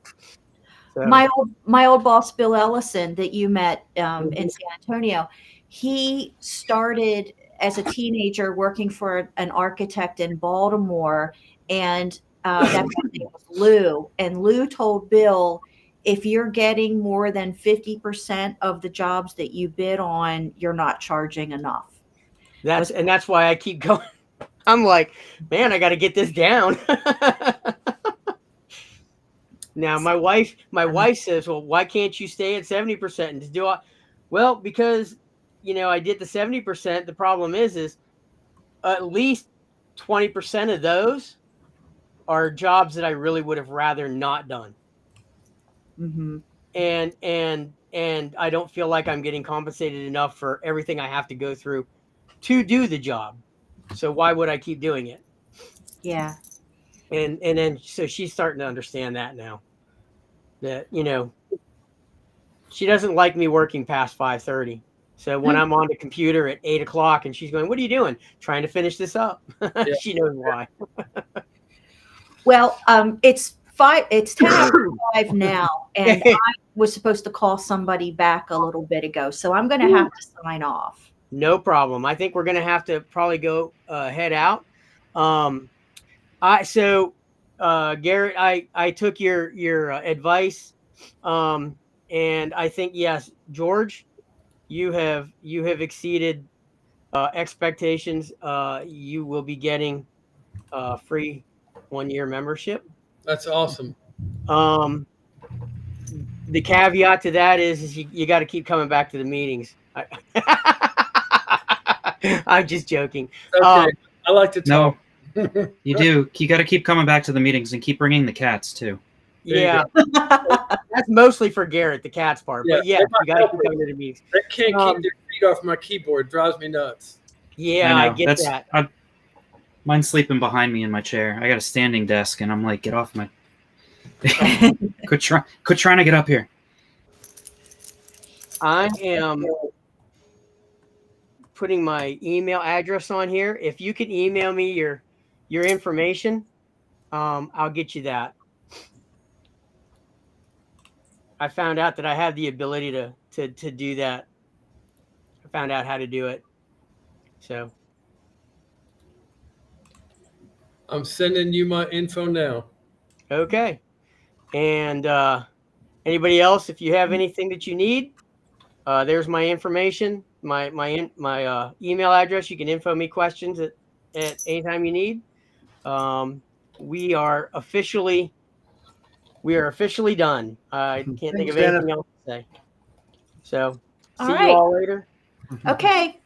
So, my old boss, Bill Ellison, that you met in San Antonio, he started as a teenager working for an architect in Baltimore, and that company was Lou. And Lou told Bill, if you're getting more than 50% of the jobs that you bid on, you're not charging enough. That's why I keep going. I'm like, man, I got to get this down. Now, my wife says, well, why can't you stay at 70% and just do it? Well, because I did the 70%. The problem is at least 20% of those are jobs that I really would have rather not done. Mm-hmm. And I don't feel like I'm getting compensated enough for everything I have to go through to do the job. So why would I keep doing it? Yeah. And then so she's starting to understand that now. That she doesn't like me working past 5:30. So when I'm on the computer at 8 o'clock and she's going, "What are you doing?" Trying to finish this up. Yeah. She knows why. Well, it's 10:05 now, and I was supposed to call somebody back a little bit ago, so I'm going to have to sign off. No problem. I think we're going to have to probably go head out. Garrett, I took your advice, and I think yes, George, you have exceeded expectations. You will be getting free 1-year membership. That's awesome. The caveat to that is you got to keep coming back to the meetings. I'm just joking. Okay. I like to talk. No, you do. You got to keep coming back to the meetings and keep bringing the cats too. Yeah, that's mostly for Garrett, the cat's part. Yeah, But yeah, you got to keep coming to the meetings. They can't keep their feet off my keyboard. It drives me nuts. Yeah, I get that. Mine's sleeping behind me in my chair. I got a standing desk, and I'm like, get off my. Quit trying to get up here. I am putting my email address on here. If you can email me your information, I'll get you that. I found out that I have the ability to do that. I found out how to do it. So I'm sending you my info now. okay. And anybody else, if you have anything that you need, there's my information, my email address. You can info me questions at any time you need. We are officially done. I can't think of anything else to say. So see you all later. Okay.